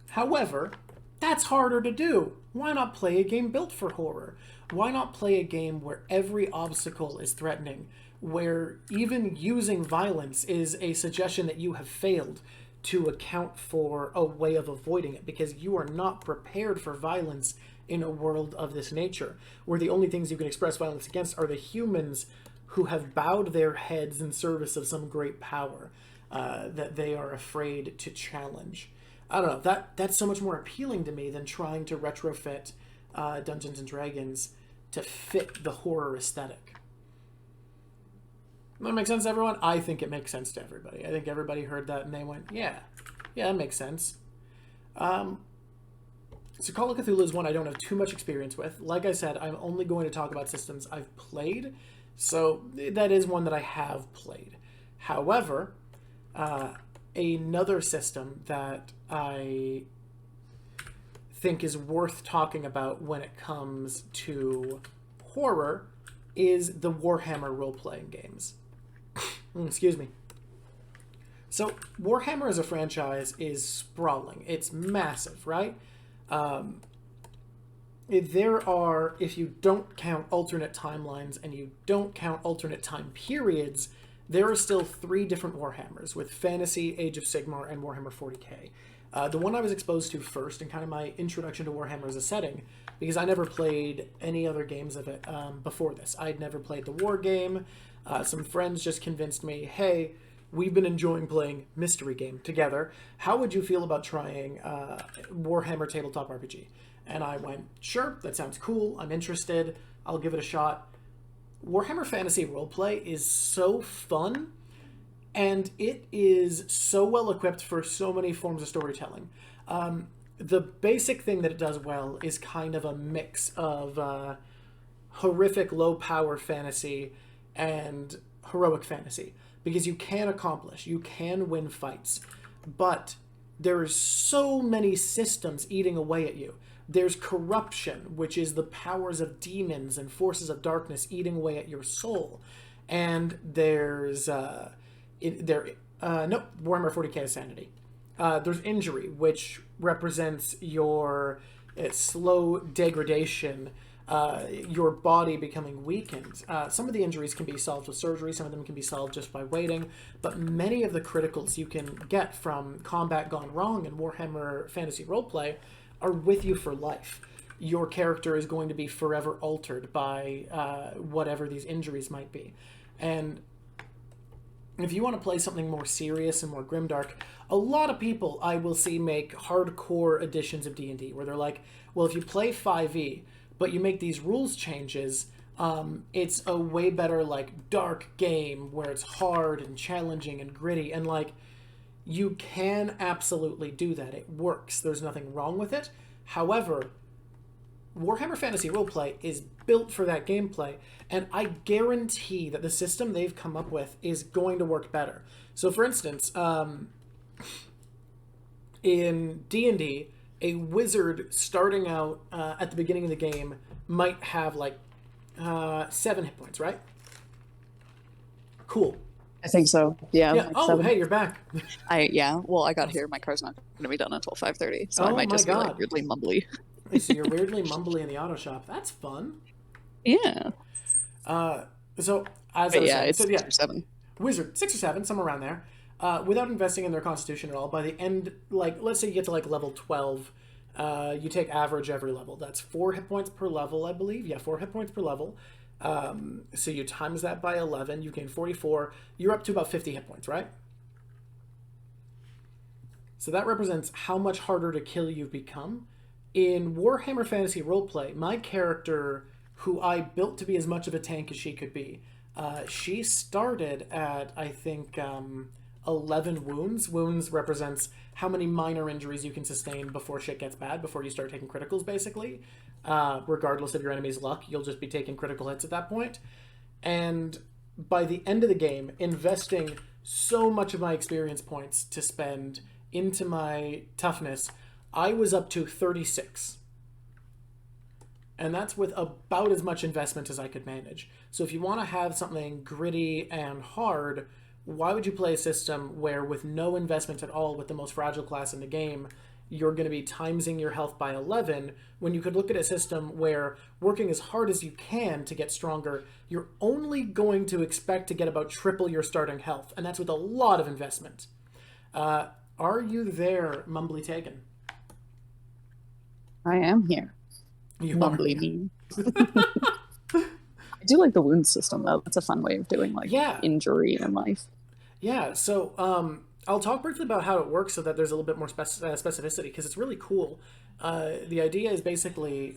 However, that's harder to do. Why not play a game built for horror? Why not play a game where every obstacle is threatening, where even using violence is a suggestion that you have failed to account for a way of avoiding it, because you are not prepared for violence in a world of this nature, where the only things you can express violence against are the humans who have bowed their heads in service of some great power that they are afraid to challenge. I don't know, that's so much more appealing to me than trying to retrofit Dungeons and Dragons to fit the horror aesthetic. Does that make sense to everyone? I think it makes sense to everybody. I think everybody heard that and they went, yeah, that makes sense. So Call of Cthulhu is one I don't have too much experience with. Like I said, I'm only going to talk about systems I've played, so that is one that I have played. However, another system that I think is worth talking about when it comes to horror is the Warhammer role-playing games. Excuse me. So Warhammer as a franchise is sprawling. It's massive, right? There are, if you don't count alternate timelines and you don't count alternate time periods, there are still 3 different Warhammers, with Fantasy, Age of Sigmar, and Warhammer 40k. The one I was exposed to first, and kind of my introduction to Warhammer as a setting, because I never played any other games of it before this. I'd never played the war game. Some friends just convinced me, hey, we've been enjoying playing Mystery Game together. How would you feel about trying Warhammer Tabletop RPG? And I went, sure, that sounds cool. I'm interested. I'll give it a shot. Warhammer Fantasy Roleplay is so fun, and it is so well equipped for so many forms of storytelling. The basic thing that it does well is kind of a mix of horrific low-power fantasy and heroic fantasy, because you can accomplish, you can win fights, but there's so many systems eating away at you. There's corruption, which is the powers of demons and forces of darkness eating away at your soul. And there's Warhammer 40k is sanity. There's injury, which represents your slow degradation, your body becoming weakened. Some of the injuries can be solved with surgery, some of them can be solved just by waiting, but many of the criticals you can get from combat gone wrong in Warhammer Fantasy Roleplay are with you for life. Your character is going to be forever altered by whatever these injuries might be. And if you want to play something more serious and more grimdark, a lot of people I will see make hardcore editions of D&D where they're like, well, if you play 5e, but you make these rules changes, it's a way better, like, dark game where it's hard and challenging and gritty. And, like, you can absolutely do that. It works. There's nothing wrong with it. However, Warhammer Fantasy Roleplay is built for that gameplay, and I guarantee that the system they've come up with is going to work better. So, for instance, in D&D, a wizard starting out at the beginning of the game might have, like, 7 hit points, right? Cool. I think so. Yeah. Yeah. Like Oh, 7. hey, you're back. Well, I got here. My car's not going to be done until 5:30, so I Oh might my just be like God. weirdly mumbly. So you're weirdly mumbly in the auto shop. That's fun. Yeah. So, as But I was yeah, saying, it's so, 6 or 7. Wizard, 6 or 7, somewhere around there. Without investing in their constitution at all, by the end, like, let's say you get to, like, level 12, You take average every level. That's 4 hit points per level, I believe. Yeah, 4 hit points per level. So you times that by 11. You gain 44. You're up to about 50 hit points, right? So that represents how much harder to kill you've become. In Warhammer Fantasy Roleplay, my character, who I built to be as much of a tank as she could be, she started at, I think, 11 wounds. Wounds represents how many minor injuries you can sustain before shit gets bad, before you start taking criticals, basically. Regardless of your enemy's luck, you'll just be taking critical hits at that point. And by the end of the game, investing so much of my experience points to spend into my toughness, I was up to 36. And that's with about as much investment as I could manage. So if you want to have something gritty and hard, why would you play a system where with no investment at all with the most fragile class in the game, you're going to be timesing your health by 11, when you could look at a system where working as hard as you can to get stronger, you're only going to expect to get about triple your starting health, and that's with a lot of investment. Are you there, Mumbly Tegan? I am here. You Mumbly me. I do like the wound system, though. That's a fun way of doing, like, injury in life. Yeah, so I'll talk briefly about how it works so that there's a little bit more specificity, because it's really cool. The idea is basically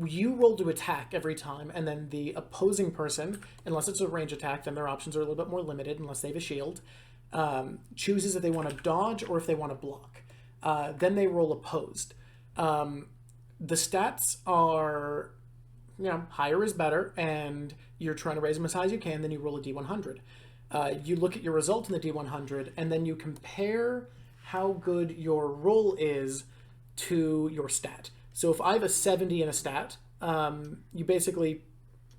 you roll to attack every time, and then the opposing person, unless it's a range attack, then their options are a little bit more limited unless they have a shield, chooses if they want to dodge or if they want to block. Then they roll opposed. The stats are, higher is better, and you're trying to raise them as high as you can, then you roll a D100. You look at your result in the D100, and then you compare how good your roll is to your stat. So if I have a 70 in a stat, you basically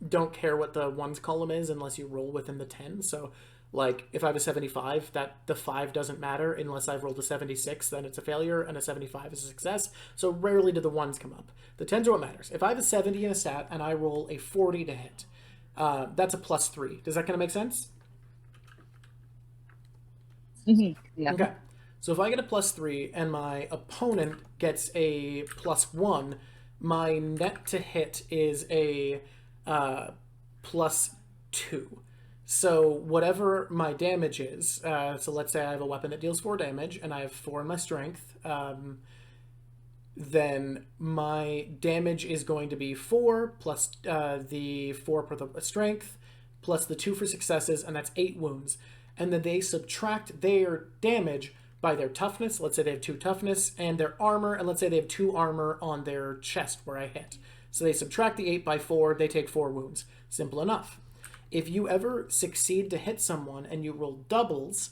don't care what the ones column is unless you roll within the 10. So like if I have a 75, that the 5 doesn't matter unless I've rolled a 76, then it's a failure, and a 75 is a success. So rarely do the ones come up. The 10s are what matters. If I have a 70 in a stat and I roll a 40 to hit, that's a +3. Does that kind of make sense? Mm-hmm. Yeah. Okay. So if I get a +3 and my opponent gets a +1, my net to hit is a +2. So whatever my damage is, so let's say I have a weapon that deals 4 damage and I have 4 in my strength, then my damage is going to be 4 plus the 4 for the strength plus the 2 for successes, and that's 8 wounds. And then they subtract their damage by their toughness. Let's say they have 2 toughness, and their armor, and let's say they have 2 armor on their chest where I hit. So they subtract the 8 by 4, they take 4 wounds. Simple enough. If you ever succeed to hit someone and you roll doubles,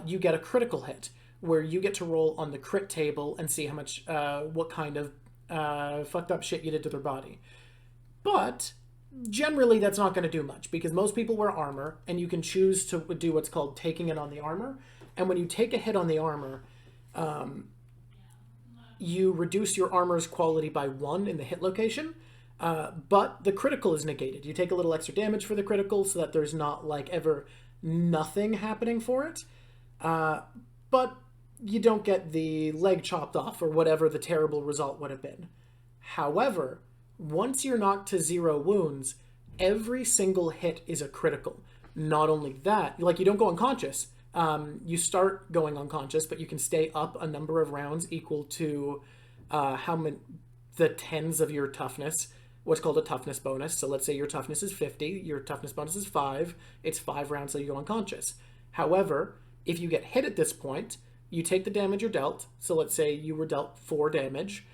you get a critical hit, where you get to roll on the crit table and see how much, what kind of fucked up shit you did to their body. But generally that's not going to do much, because most people wear armor, and you can choose to do what's called taking it on the armor. And when you take a hit on the armor, you reduce your armor's quality by 1 in the hit location, but the critical is negated. You take a little extra damage for the critical so that there's not like ever nothing happening for it, but you don't get the leg chopped off or whatever the terrible result would have been. However, once you're knocked to 0 wounds, every single hit is a critical. Not only that, like, you don't go unconscious. You start going unconscious, but you can stay up a number of rounds equal to how many, the 10s of your toughness, what's called a toughness bonus. So let's say your toughness is 50, your toughness bonus is 5, it's 5 rounds till you go unconscious. However, if you get hit at this point, you take the damage you're dealt. So let's say you were dealt 4 damage,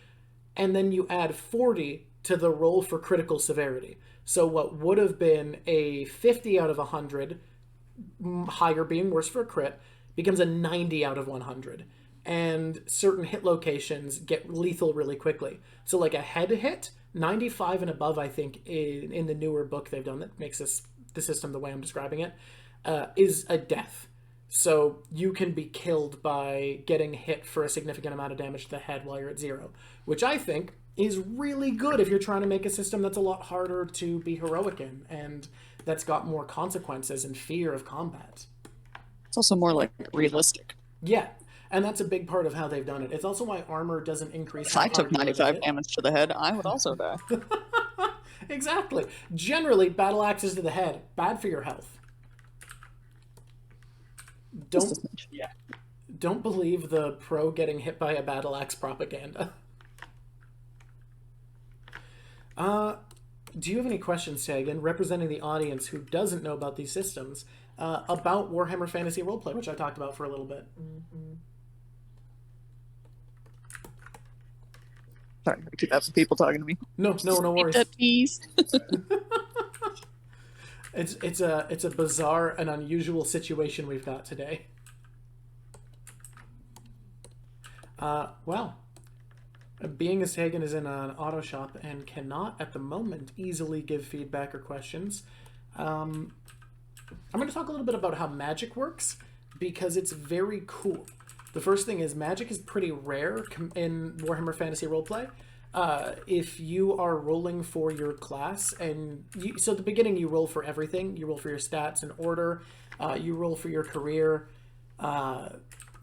and then you add 40 to the roll for critical severity. So what would have been a 50 out of 100, higher being worse for a crit, becomes a 90 out of 100. And certain hit locations get lethal really quickly. So like a head hit, 95 and above, I think, in the newer book they've done that makes this the system the way I'm describing it, is a death. So you can be killed by getting hit for a significant amount of damage to the head while you're at 0, which I think is really good if you're trying to make a system that's a lot harder to be heroic in, and that's got more consequences and fear of combat. It's also more like realistic. Yeah. And that's a big part of how they've done it. It's also why armor doesn't increase. If I took hard you 95 hit. damage to the head, I would also die. Exactly. Generally, battle axes to the head, bad for your health. Don't believe the pro getting hit by a battle axe propaganda. Do you have any questions, Tegan, representing the audience who doesn't know about these systems, about Warhammer Fantasy Roleplay, which I talked about for a little bit? Sorry, I keep having people talking to me. No worries. That piece. It's a bizarre and unusual situation we've got today. Well, being as Tegan is in an auto shop and cannot at the moment easily give feedback or questions, I'm going to talk a little bit about how magic works, because it's very cool. The first thing is magic is pretty rare in Warhammer Fantasy Roleplay. If you are rolling for your class, and so at the beginning you roll for everything. You roll for your stats in order. You roll for your career.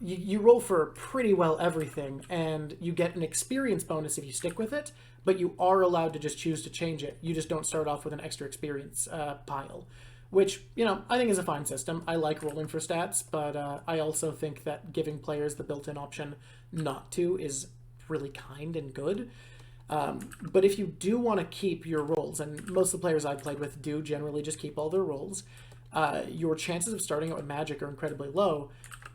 You roll for pretty well everything, and you get an experience bonus if you stick with it, but you are allowed to just choose to change it. You just don't start off with an extra experience pile, which, I think is a fine system. I like rolling for stats, but I also think that giving players the built-in option not to is really kind and good. But if you do want to keep your rolls, and most of the players I've played with do generally just keep all their rolls, your chances of starting out with magic are incredibly low.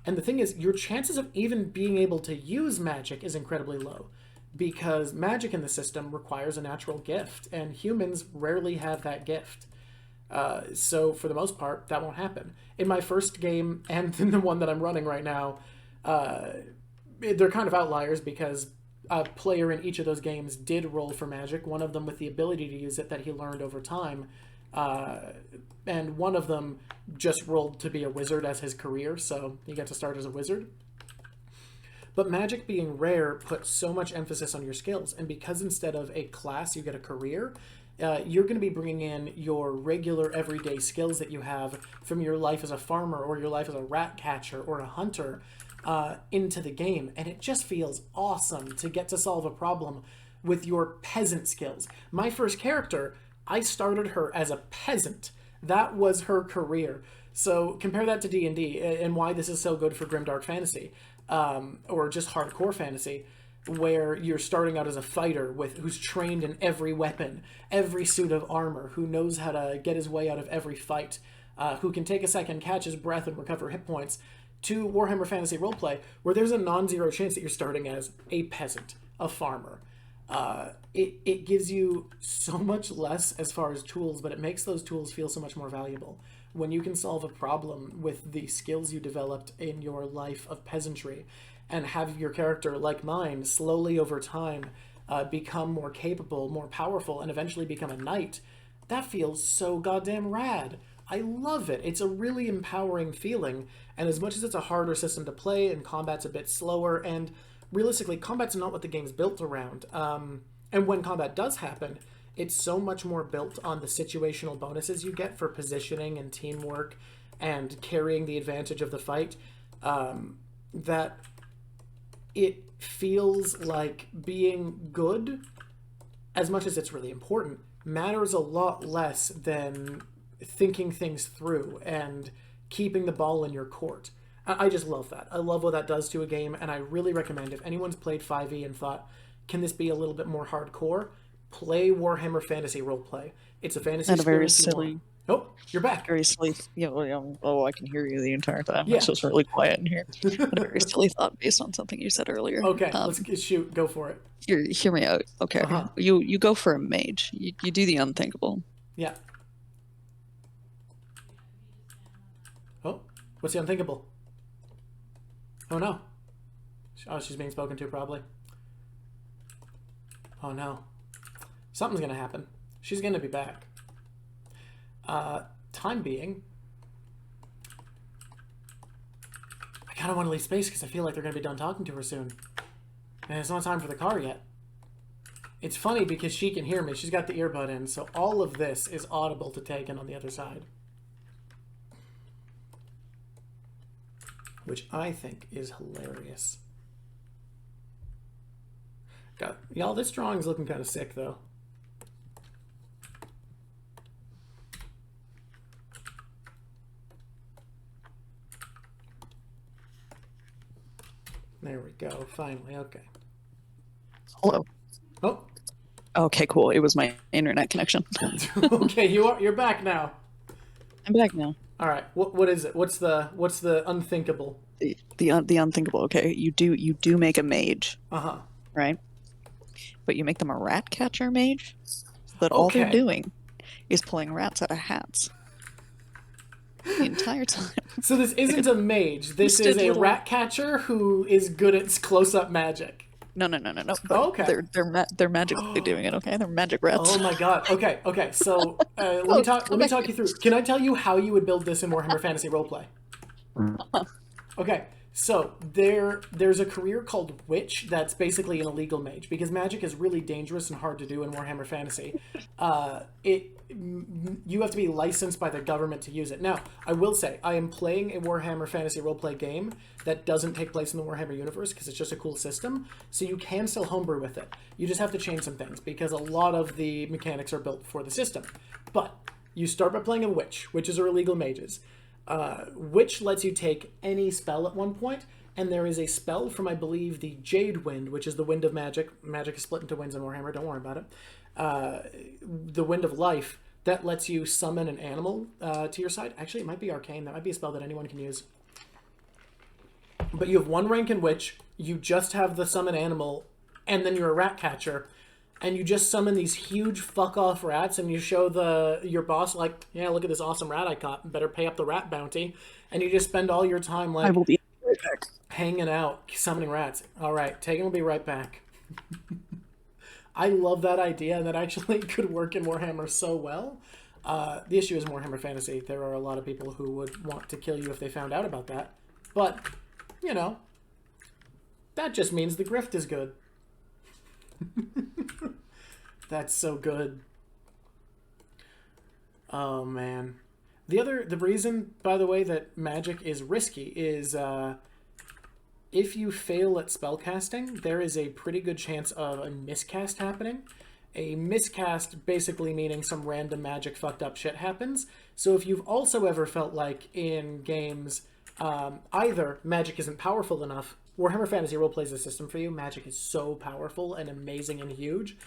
And the thing is, your chances of even being able to use magic is incredibly low, because magic in the system requires a natural gift, and humans rarely have that gift. So for the most part, that won't happen. In my first game, and in the one that I'm running right now, they're kind of outliers, because a player in each of those games did roll for magic, one of them with the ability to use it that he learned over time, and one of them just rolled to be a wizard as his career, so he got to start as a wizard. But magic being rare puts so much emphasis on your skills, and because instead of a class you get a career, you're going to be bringing in your regular everyday skills that you have from your life as a farmer or your life as a rat catcher or a hunter into the game, and it just feels awesome to get to solve a problem with your peasant skills. My first character, I started her as a peasant. That was her career. So compare that to D&D and why this is so good for grimdark fantasy, or just hardcore fantasy, where you're starting out as a fighter who's trained in every weapon, every suit of armor, who knows how to get his way out of every fight, who can take a second, catch his breath, and recover hit points, to Warhammer Fantasy Roleplay, where there's a non-zero chance that you're starting as a peasant, a farmer. It gives you so much less as far as tools, but it makes those tools feel so much more valuable. When you can solve a problem with the skills you developed in your life of peasantry, and have your character, like mine, slowly over time become more capable, more powerful, and eventually become a knight, that feels so goddamn rad. I love it. It's a really empowering feeling, and as much as it's a harder system to play and combat's a bit slower, and realistically, combat's not what the game's built around, and when combat does happen, it's so much more built on the situational bonuses you get for positioning and teamwork and carrying the advantage of the fight, that it feels like being good, as much as it's really important, matters a lot less than thinking things through and keeping the ball in your court. I just love that. I love what that does to a game, and I really recommend, if anyone's played 5e and thought, can this be a little bit more hardcore, play Warhammer Fantasy Roleplay. It's a fantasy And a very experience. silly... Oh, you're back. Very silly... Yeah, well, oh, I can hear you the entire time. Yeah. It's just really quiet in here. But a very silly thought based on something you said earlier. Okay, let's shoot. Go for it. Hear me out. Okay. Uh-huh. You go for a mage. You do the unthinkable. Yeah. Oh, what's the unthinkable? Oh no. Oh, she's being spoken to, probably. Oh no. Something's gonna happen. She's gonna be back. Time being, I kinda wanna leave space because I feel like they're gonna be done talking to her soon. And it's not time for the car yet. It's funny because she can hear me. She's got the earbud in, so all of this is audible to Tegan on the other side. which I think is hilarious. God, y'all, this drawing's looking kind of sick, though. There we go. Finally, okay. Hello. Oh, Okay, cool. It was my internet connection. okay. You're back now. I'm back now. All right. What is it? What's the unthinkable? The unthinkable. Okay, you do make a mage, Uh-huh. right? But you make them a rat catcher mage, so that all they're Okay. doing is pulling rats out of hats the entire time. So this isn't a mage. This Twisted is a little- rat catcher who is good at close-up magic. No. But Okay. They're magically doing it. Okay, they're magic rats. Oh my god. Okay. So let me talk you through. Can I tell you how you would build this in Warhammer Fantasy Roleplay? Okay. So there's a career called Witch that's basically an illegal mage because magic is really dangerous and hard to do in Warhammer Fantasy. You have to be licensed by the government to use it. Now, I will say, I am playing a Warhammer Fantasy Roleplay game that doesn't take place in the Warhammer universe because it's just a cool system, so you can still homebrew with it. You just have to change some things because a lot of the mechanics are built for the system. But you start by playing a Witch. Witches are illegal mages. Witch lets you take any spell at one point, and there is a spell from, I believe, the Jade Wind, which is the Wind of Magic. Magic is split into winds in Warhammer, don't worry about it. The Wind of Life, that lets you summon an animal to your side. Actually, it might be arcane. That might be a spell that anyone can use. But you have one rank in Witch, you just have the summon animal, and then you're a rat catcher, and you just summon these huge fuck-off rats, and you show your boss, like, yeah, look at this awesome rat I caught, better pay up the rat bounty, and you just spend all your time, I like, will be right back. hanging out, summoning rats. All right, Tegan will be right back. I love that idea, and that actually could work in Warhammer so well. The issue is Warhammer Fantasy. There are a lot of people who would want to kill you if they found out about that. But, you know, that just means the grift is good. That's so good. Oh, man. The reason, by the way, that magic is risky is if you fail at spellcasting, there is a pretty good chance of a miscast happening. A miscast basically meaning some random magic fucked up shit happens. So if you've also ever felt like in games, either magic isn't powerful enough, Warhammer Fantasy Roleplay is a system for you, magic is so powerful and amazing and huge,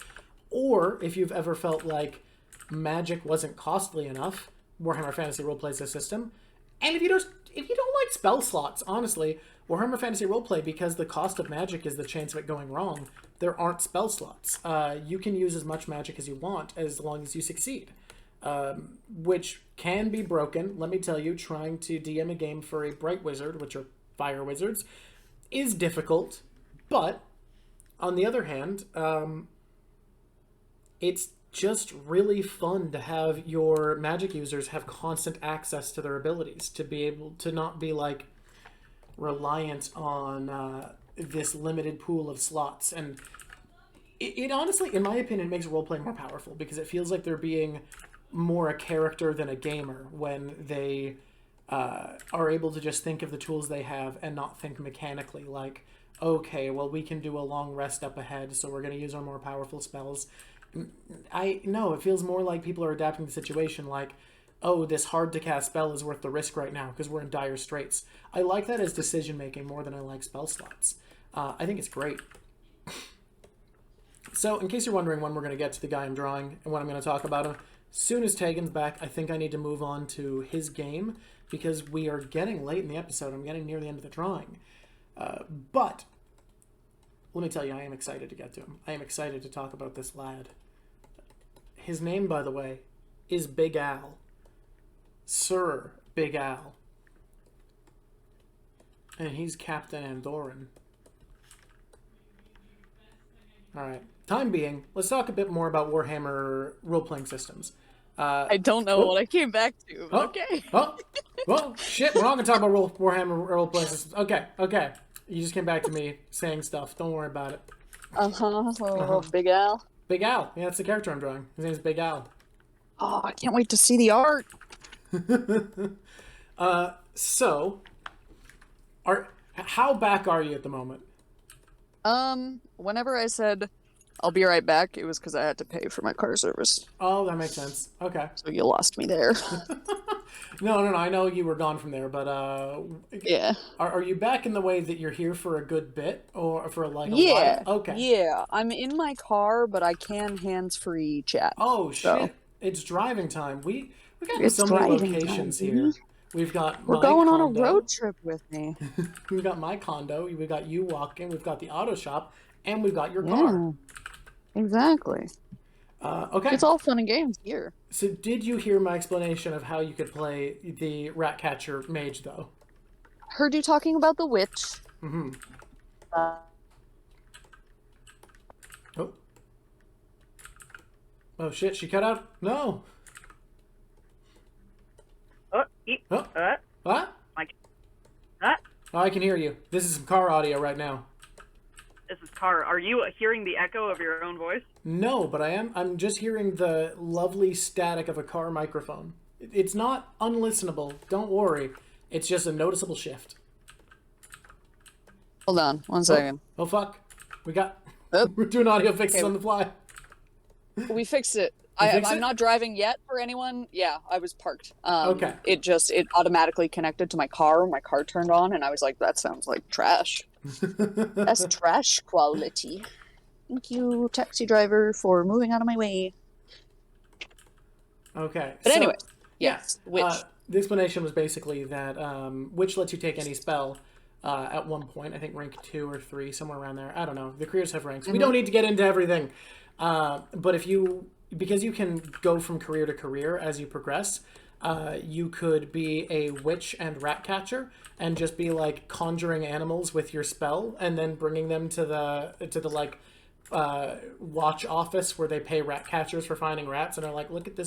or if you've ever felt like magic wasn't costly enough, Warhammer Fantasy Roleplay is a system. And if you don't like spell slots, honestly, Warhammer Fantasy Roleplay, because the cost of magic is the chance of it going wrong, there aren't spell slots. You can use as much magic as you want as long as you succeed. Which can be broken. Let me tell you, trying to DM a game for a Bright Wizard, which are fire wizards, is difficult. But, on the other hand, it's just really fun to have your magic users have constant access to their abilities, to be able to not be like reliant on this limited pool of slots. And it honestly, in my opinion, makes roleplay more powerful because it feels like they're being more a character than a gamer when they are able to just think of the tools they have and not think mechanically like, okay, well, we can do a long rest up ahead, so we're going to use our more powerful spells. No, it feels more like people are adapting the situation like, oh, this hard to cast spell is worth the risk right now because we're in dire straits. I like that as decision making more than I like spell slots. I think it's great. So, in case you're wondering when we're going to get to the guy I'm drawing and when I'm going to talk about him, as soon as Tegan's back, I think I need to move on to his game because we are getting late in the episode. I'm getting near the end of the drawing. But, let me tell you, I am excited to get to him. I am excited to talk about this lad. His name, by the way, is Big Al. Sir Big Al. And he's Captain Andorran. Alright. Time being, let's talk a bit more about Warhammer role-playing systems. I don't know what I came back to. But okay. Well, shit, we're not going to talk about Warhammer role-playing systems. Okay. You just came back to me saying stuff. Don't worry about it. Big Al. Big Al. Yeah, that's the character I'm drawing. His name is Big Al. Oh, I can't wait to see the art. So, How back are you at the moment? Whenever I said I'll be right back, it was because I had to pay for my car service. Oh, that makes sense. Okay. So you lost me there. No. I know you were gone from there, but Yeah. are you back in the way that you're here for a good bit or for like a Yeah. while? Okay. Yeah. I'm in my car, but I can hands-free chat. Oh So. shit! It's driving time. We got It's so many driving locations time, here. We've got We're my going on a condo. road trip with me. We've got my condo. We've got you walking. We've got the auto shop, and we've got your car. Exactly. Okay. It's all fun and games here. So, did you hear my explanation of how you could play the Ratcatcher mage, though? Heard you talking about the witch. Mm-hmm. Oh. Oh shit! She cut out. No. Oh. What? Oh, I can hear you. This is some car audio right now. This is Car. Are you hearing the echo of your own voice? No, but I am. I'm just hearing the lovely static of a car microphone. It's not unlistenable. Don't worry. It's just a noticeable shift. Hold on, 1 second. Oh fuck. We got... Oh. We're doing audio fixes Okay. on the fly. We fixed it. fixed I'm it? not driving yet for anyone. Yeah, I was parked. Okay. It automatically connected to my car. My car turned on, and I was like, that sounds like trash. That's trash quality. Thank you, taxi driver, for moving out of my way. Okay. But so- anyway, yes, witch. The explanation was basically that Witch lets you take any spell at one point. I think rank 2 or 3, somewhere around there. I don't know. The careers have ranks. We don't need to get into everything. But because you can go from career to career as you progress, you could be a witch and rat catcher and just be like conjuring animals with your spell and then bringing them to the like watch office where they pay rat catchers for finding rats, and they're like, look at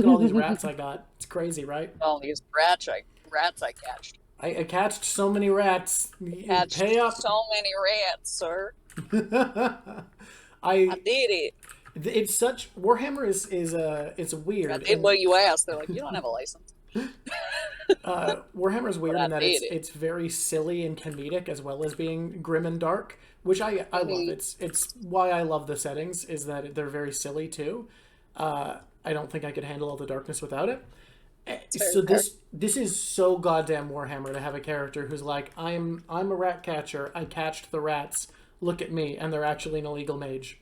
all these rats I got. It's crazy, right? All these rats I catched. I catched so many rats. Catched Pay up. so many rats, sir. I did it. It's such Warhammer is it's weird. I did what you asked. They're like, you don't have a license. Warhammer is weird But I in that did it. it's very silly and comedic as well as being grim and dark, which I love. It's why I love the settings is that they're very silly too. I don't think I could handle all the darkness without it. So this is so goddamn Warhammer to have a character who's like, I'm a rat catcher. I catched the rats. Look at me, and they're actually an illegal mage.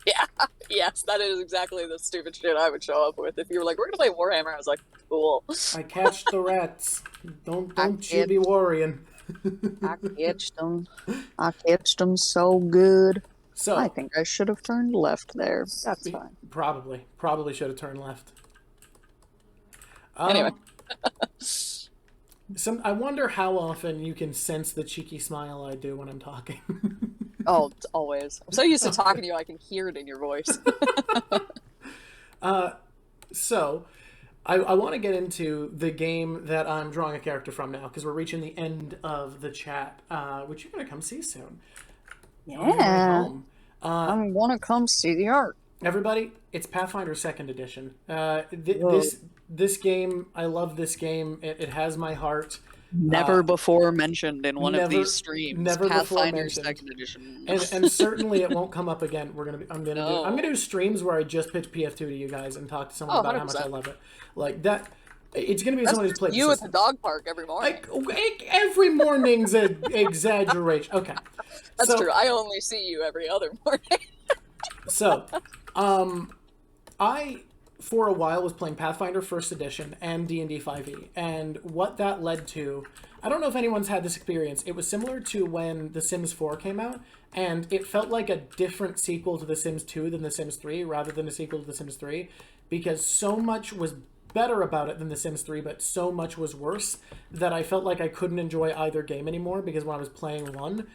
Yeah, yes, that is exactly the stupid shit I would show up with. If you were like, we're gonna play Warhammer, I was like, cool. I catched the rats. Don't you catch- be worrying. I catched them so good. So I think I should have turned left there. That's fine. Probably should have turned left. Anyway. I wonder how often you can sense the cheeky smile I do when I'm talking. Oh, always. I'm so used to talking to you, I can hear it in your voice. So, I want to get into the game that I'm drawing a character from now, because we're reaching the end of the chat, which you're going to come see soon. On your way Yeah. home. I want to come see the art. Everybody, it's Pathfinder 2nd Edition. Whoa. This game, I love this game. It has my heart. Never before mentioned in one of never- these streams. never before Pathfinder mentioned. 2nd Edition. And certainly it won't come up again. I'm No. gonna do streams where I just pitch PF2 to you guys and talk to someone Oh, about how much I 100%. love it. Like that, it's gonna be That's someone who's played you the at the system. dog park every morning. Every morning's an exaggeration. Okay, That's so, true. I only see you every other morning. So, I for a while was playing Pathfinder 1st Edition and D&D 5e, and what that led to, I don't know if anyone's had this experience. It was similar to when The Sims 4 came out, and it felt like a different sequel to The Sims 2 than The Sims 3, rather than a sequel to The Sims 3, because so much was better about it than The Sims 3, but so much was worse that I felt like I couldn't enjoy either game anymore, because when I was playing one,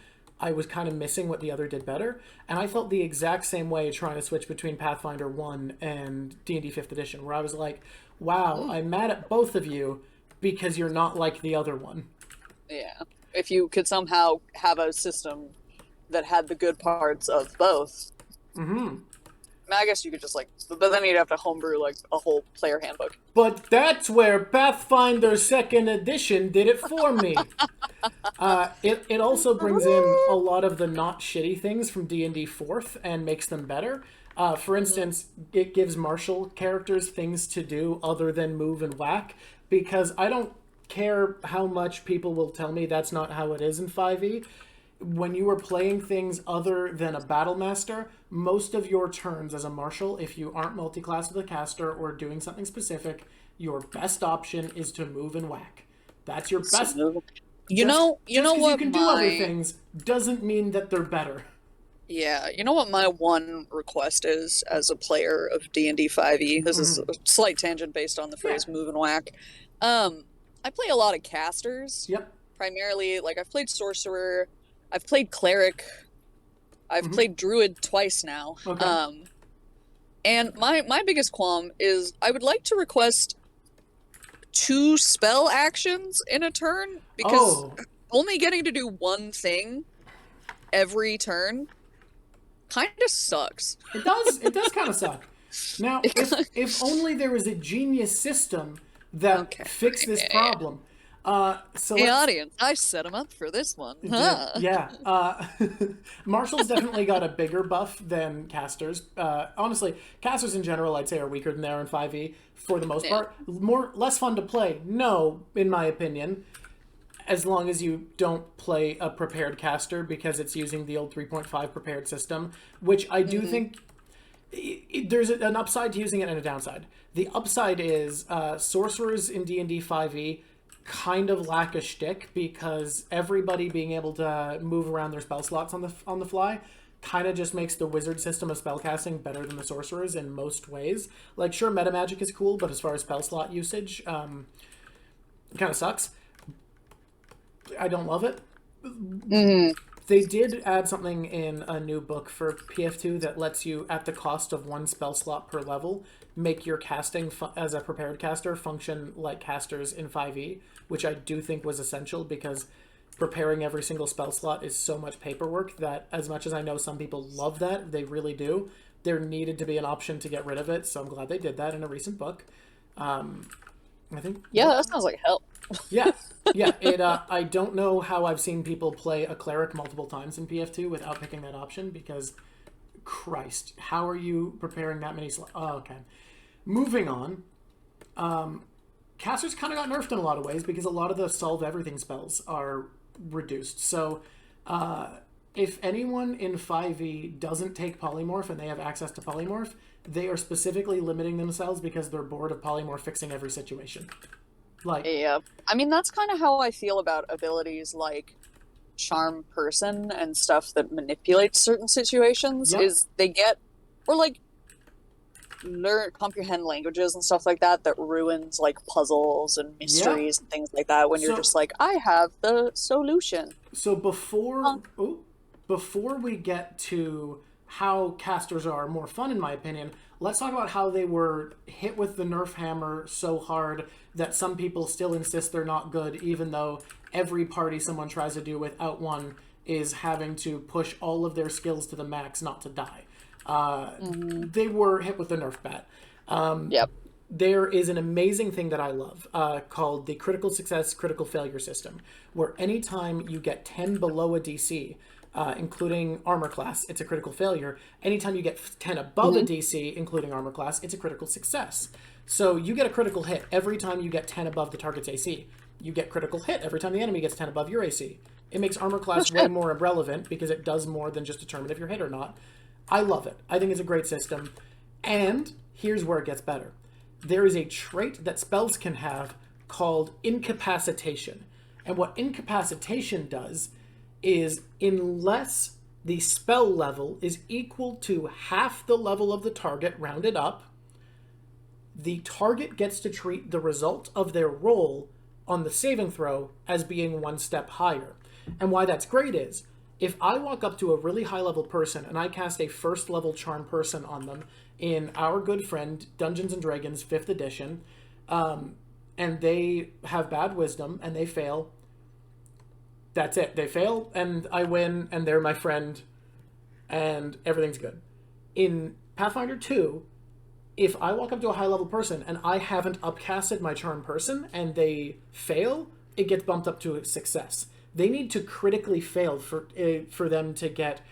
I was kind of missing what the other did better, and I felt the exact same way trying to switch between Pathfinder 1 and D&D 5th Edition, where I was like, wow, I'm mad at both of you because you're not like the other one. Yeah. If you could somehow have a system that had the good parts of both. Mm-hmm. I guess you could just, like... But then you'd have to homebrew, like, a whole player handbook. But that's where Pathfinder 2nd Edition did it for me. It also brings in a lot of the not shitty things from D&D 4th and makes them better. For instance, it gives martial characters things to do other than move and whack, because I don't care how much people will tell me that's not how it is in 5e. When you are playing things other than a battle master, most of your turns as a martial, if you aren't multi-class with a caster or doing something specific, your best option is to move and whack. That's your best. You know what you can do other things doesn't mean that they're better. Yeah, you know what my one request is as a player of D&D 5e? This is a slight tangent based on the phrase move and whack. I play a lot of casters. Yep. Primarily, like, I've played sorcerer, I've played cleric, I've played druid twice now. Okay. And my biggest qualm is I would like to request 2 spell actions in a turn, because only getting to do one thing every turn kind of sucks. It does kind of suck. Now, if only there was a genius system that fixed this problem. Hey, audience, I set them up for this one. Huh? Yeah. Marshall's definitely got a bigger buff than casters. Honestly, casters in general, I'd say, are weaker than they are in 5e for the most part. Less fun to play. No, in my opinion. As long as you don't play a prepared caster, because it's using the old 3.5 prepared system, which I do think there's an upside to using it and a downside. The upside is sorcerers in D&D 5e kind of lack a shtick, because everybody being able to move around their spell slots on the fly kind of just makes the wizard system of spellcasting better than the sorcerers in most ways. Like, sure, meta magic is cool, but as far as spell slot usage, it kind of sucks. I don't love it. They did add something in a new book for PF2 that lets you, at the cost of 1 spell slot per level, make your casting as a prepared caster function like casters in 5e, which I do think was essential, because preparing every single spell slot is so much paperwork that, as much as I know some people love that, they really do, there needed to be an option to get rid of it, so I'm glad they did that in a recent book. I think... Yeah, that sounds like hell. Yeah. I don't know how I've seen people play a cleric multiple times in PF2 without picking that option, because, Christ, how are you preparing that many okay. Moving on. Casters kind of got nerfed in a lot of ways, because a lot of the solve everything spells are reduced. So, if anyone in 5e doesn't take polymorph and they have access to polymorph, they are specifically limiting themselves because they're bored of polymorph fixing every situation. Like, yeah, I mean, that's kind of how I feel about abilities like Charm Person and stuff that manipulates certain situations. Yep. Is they get, or like comprehend languages and stuff like that ruins like puzzles and mysteries and things like that when you're just like, I have the solution. So before we get to how casters are more fun, in my opinion, let's talk about how they were hit with the nerf hammer so hard that some people still insist they're not good, even though every party someone tries to do without one is having to push all of their skills to the max not to die. They were hit with the nerf bat. There is an amazing thing that I love called the critical success, critical failure system, where anytime you get 10 below a DC, including armor class, it's a critical failure. Anytime you get 10 above a DC, including armor class, it's a critical success. So you get a critical hit every time you get 10 above the target's AC. You get critical hit every time the enemy gets 10 above your AC. It makes armor class way more irrelevant, because it does more than just determine if you're hit or not. I love it. I think it's a great system. And here's where it gets better. There is a trait that spells can have called incapacitation. And what incapacitation does is, unless the spell level is equal to half the level of the target rounded up, the target gets to treat the result of their roll on the saving throw as being 1 step higher. And why that's great is, if I walk up to a really high level person and I cast a first level charm person on them in our good friend Dungeons and Dragons 5th edition, and they have bad wisdom and they fail, that's it. They fail and I win and they're my friend and everything's good. In Pathfinder 2, if I walk up to a high-level person and I haven't upcasted my charm person and they fail, it gets bumped up to a success. They need to critically fail for them to get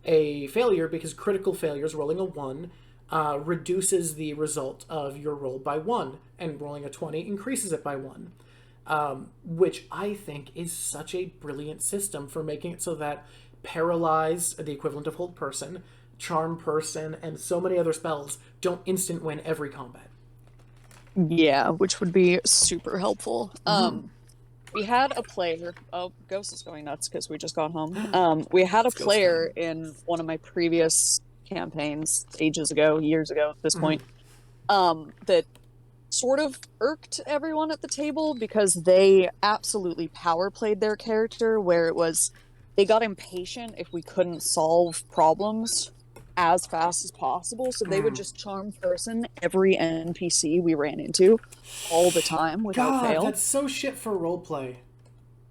a failure, because critical failures, rolling a 1, reduces the result of your roll by 1, and rolling a 20 increases it by 1. Which I think is such a brilliant system for making it so that Paralyze, the equivalent of Hold Person, Charm Person, and so many other spells don't instant win every combat. Yeah, which would be super helpful. We had a player. Oh, Ghost is going nuts because we just got home. We had a It's Ghost player time. in one of my previous campaigns ages ago, years ago at this point, that sort of irked everyone at the table because they absolutely power played their character, where it was they got impatient if we couldn't solve problems as fast as possible, so they would just charm person every NPC we ran into all the time without God, fail. that's so shit for roleplay.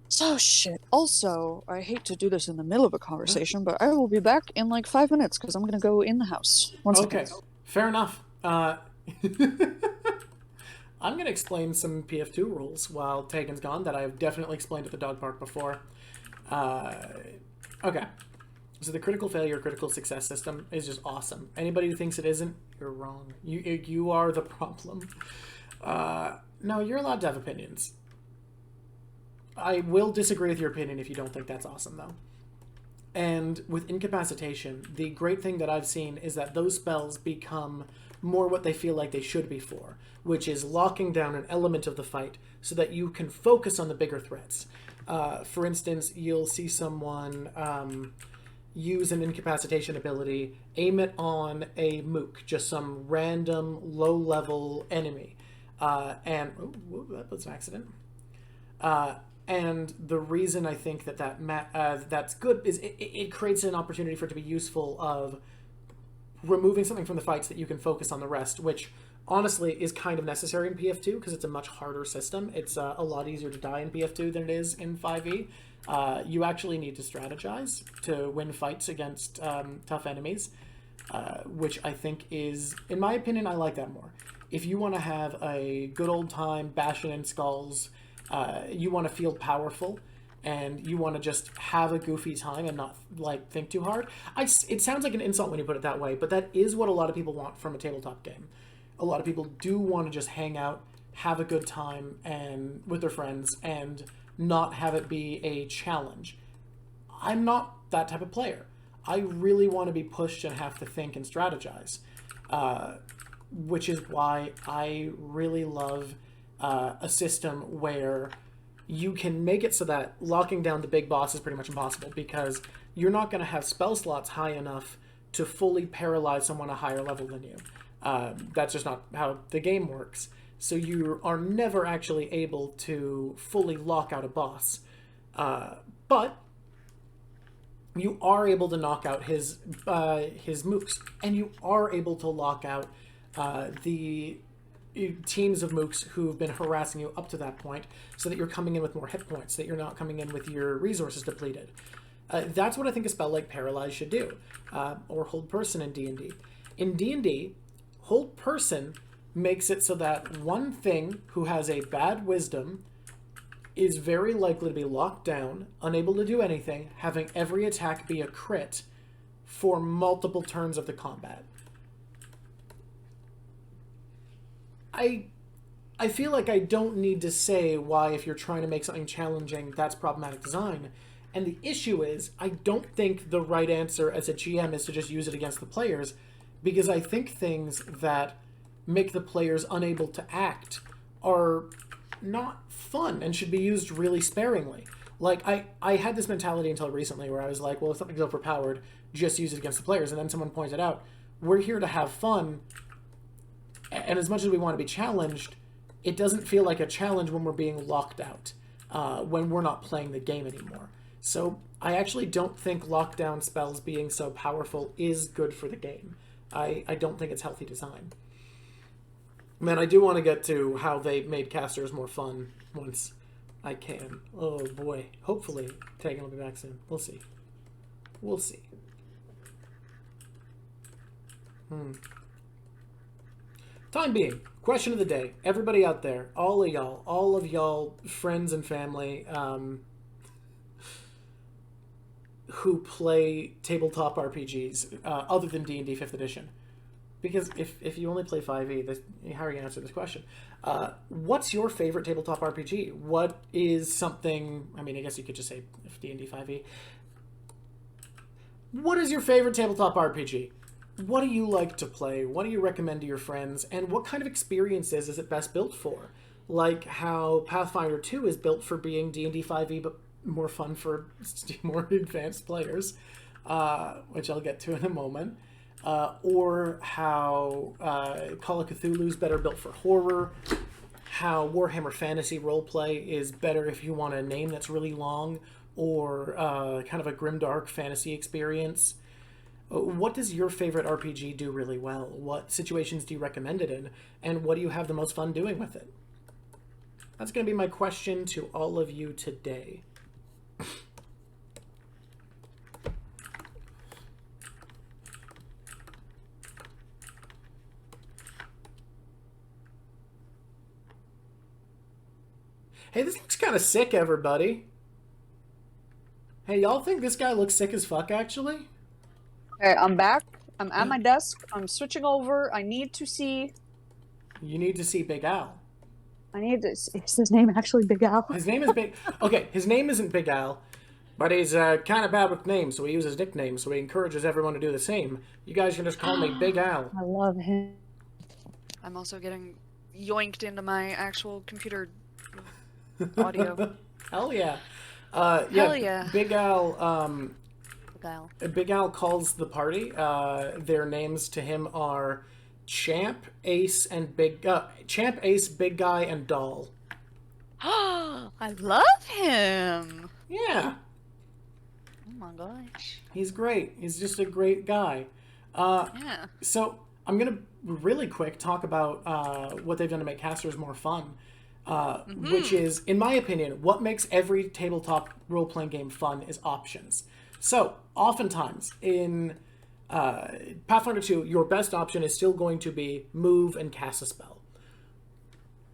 So shit. Also, I hate to do this in the middle of a conversation, but I will be back in like 5 minutes because I'm gonna go in the house. One second. Okay, fair enough. I'm going to explain some PF2 rules while Tegan's gone that I've definitely explained at the dog park before. Okay. So the critical failure, critical success system is just awesome. Anybody who thinks it isn't, you're wrong. You are the problem. No, you're allowed to have opinions. I will disagree with your opinion if you don't think that's awesome, though. And with incapacitation, the great thing that I've seen is that those spells become more what they feel like they should be for, which is locking down an element of the fight so that you can focus on the bigger threats. For instance, you'll see someone use an incapacitation ability, aim it on a mook, just some random low-level enemy. That was an accident. And the reason I think that's good is it creates an opportunity for it to be useful of removing something from the fights that you can focus on the rest, which honestly is kind of necessary in PF2 because it's a much harder system. It's a lot easier to die in PF2 than it is in 5e. You actually need to strategize to win fights against tough enemies, which I think is, in my opinion, I like that more. If you want to have a good old time bashing in skulls, you want to feel powerful, and you want to just have a goofy time and not like think too hard. It sounds like an insult when you put it that way, but that is what a lot of people want from a tabletop game. A lot of people do want to just hang out, have a good time and with their friends, and not have it be a challenge. I'm not that type of player. I really want to be pushed and have to think and strategize, which is why I really love a system where you can make it so that locking down the big boss is pretty much impossible, because you're not going to have spell slots high enough to fully paralyze someone a higher level than you. That's just not how the game works. So you are never actually able to fully lock out a boss. But you are able to knock out his mooks, and you are able to lock out the teams of mooks who've been harassing you up to that point, so that you're coming in with more hit points, that you're not coming in with your resources depleted. That's what I think a spell like Paralyze should do, or Hold Person in D&D. In D&D, Hold Person makes it so that one thing who has a bad wisdom is very likely to be locked down, unable to do anything, having every attack be a crit for multiple turns of the combat. I feel like I don't need to say why, if you're trying to make something challenging, that's problematic design. And the issue is, I don't think the right answer as a GM is to just use it against the players, because I think things that make the players unable to act are not fun and should be used really sparingly. Like, I had this mentality until recently where I was like, well, if something's overpowered, just use it against the players. And then someone pointed out, we're here to have fun, and as much as we want to be challenged, it doesn't feel like a challenge when we're being locked out, when we're not playing the game anymore. So I actually don't think lockdown spells being so powerful is good for the game. I don't think it's healthy design. Man, I do want to get to how they made casters more fun once I can. Oh boy. Hopefully Tegan will be back soon. We'll see. We'll see. Time being, question of the day. Everybody out there, all of y'all, friends and family, who play tabletop RPGs other than D&D 5th edition. Because if you only play 5e, how are you going to answer this question? What's your favorite tabletop RPG? What is something... I mean, I guess you could just say D&D 5e. What is your favorite tabletop RPG? What do you like to play? What do you recommend to your friends? And what kind of experiences is it best built for? Like how Pathfinder 2 is built for being D&D 5e, but more fun for more advanced players, which I'll get to in a moment. Or how Call of Cthulhu is better built for horror. How Warhammer Fantasy Roleplay is better if you want a name that's really long, or kind of a grimdark fantasy experience. What does your favorite RPG do really well? What situations do you recommend it in? And what do you have the most fun doing with it? That's going to be my question to all of you today. Hey, this looks kind of sick, everybody. Hey, y'all think this guy looks sick as fuck, actually? Okay, I'm back. I'm at my desk. I'm switching over. I need to see... You need to see Big Al. I need to... Is his name actually Big Al? His name is Big... Okay, his name isn't Big Al, but he's kind of bad with names, so he uses nicknames, so he encourages everyone to do the same. You guys can just call me Big Al. I love him. I'm also getting yoinked into my actual computer audio. Hell yeah. Hell yeah. Big Al, Big Al calls the party. Their names to him are Champ, Ace, and Champ, Ace, Big Guy, and Doll. I love him. Yeah. Oh my gosh. He's great. He's just a great guy. Yeah. So I'm going to really quick talk about what they've done to make casters more fun. Which is, in my opinion, what makes every tabletop role-playing game fun is options. So, oftentimes, in Pathfinder 2, your best option is still going to be move and cast a spell.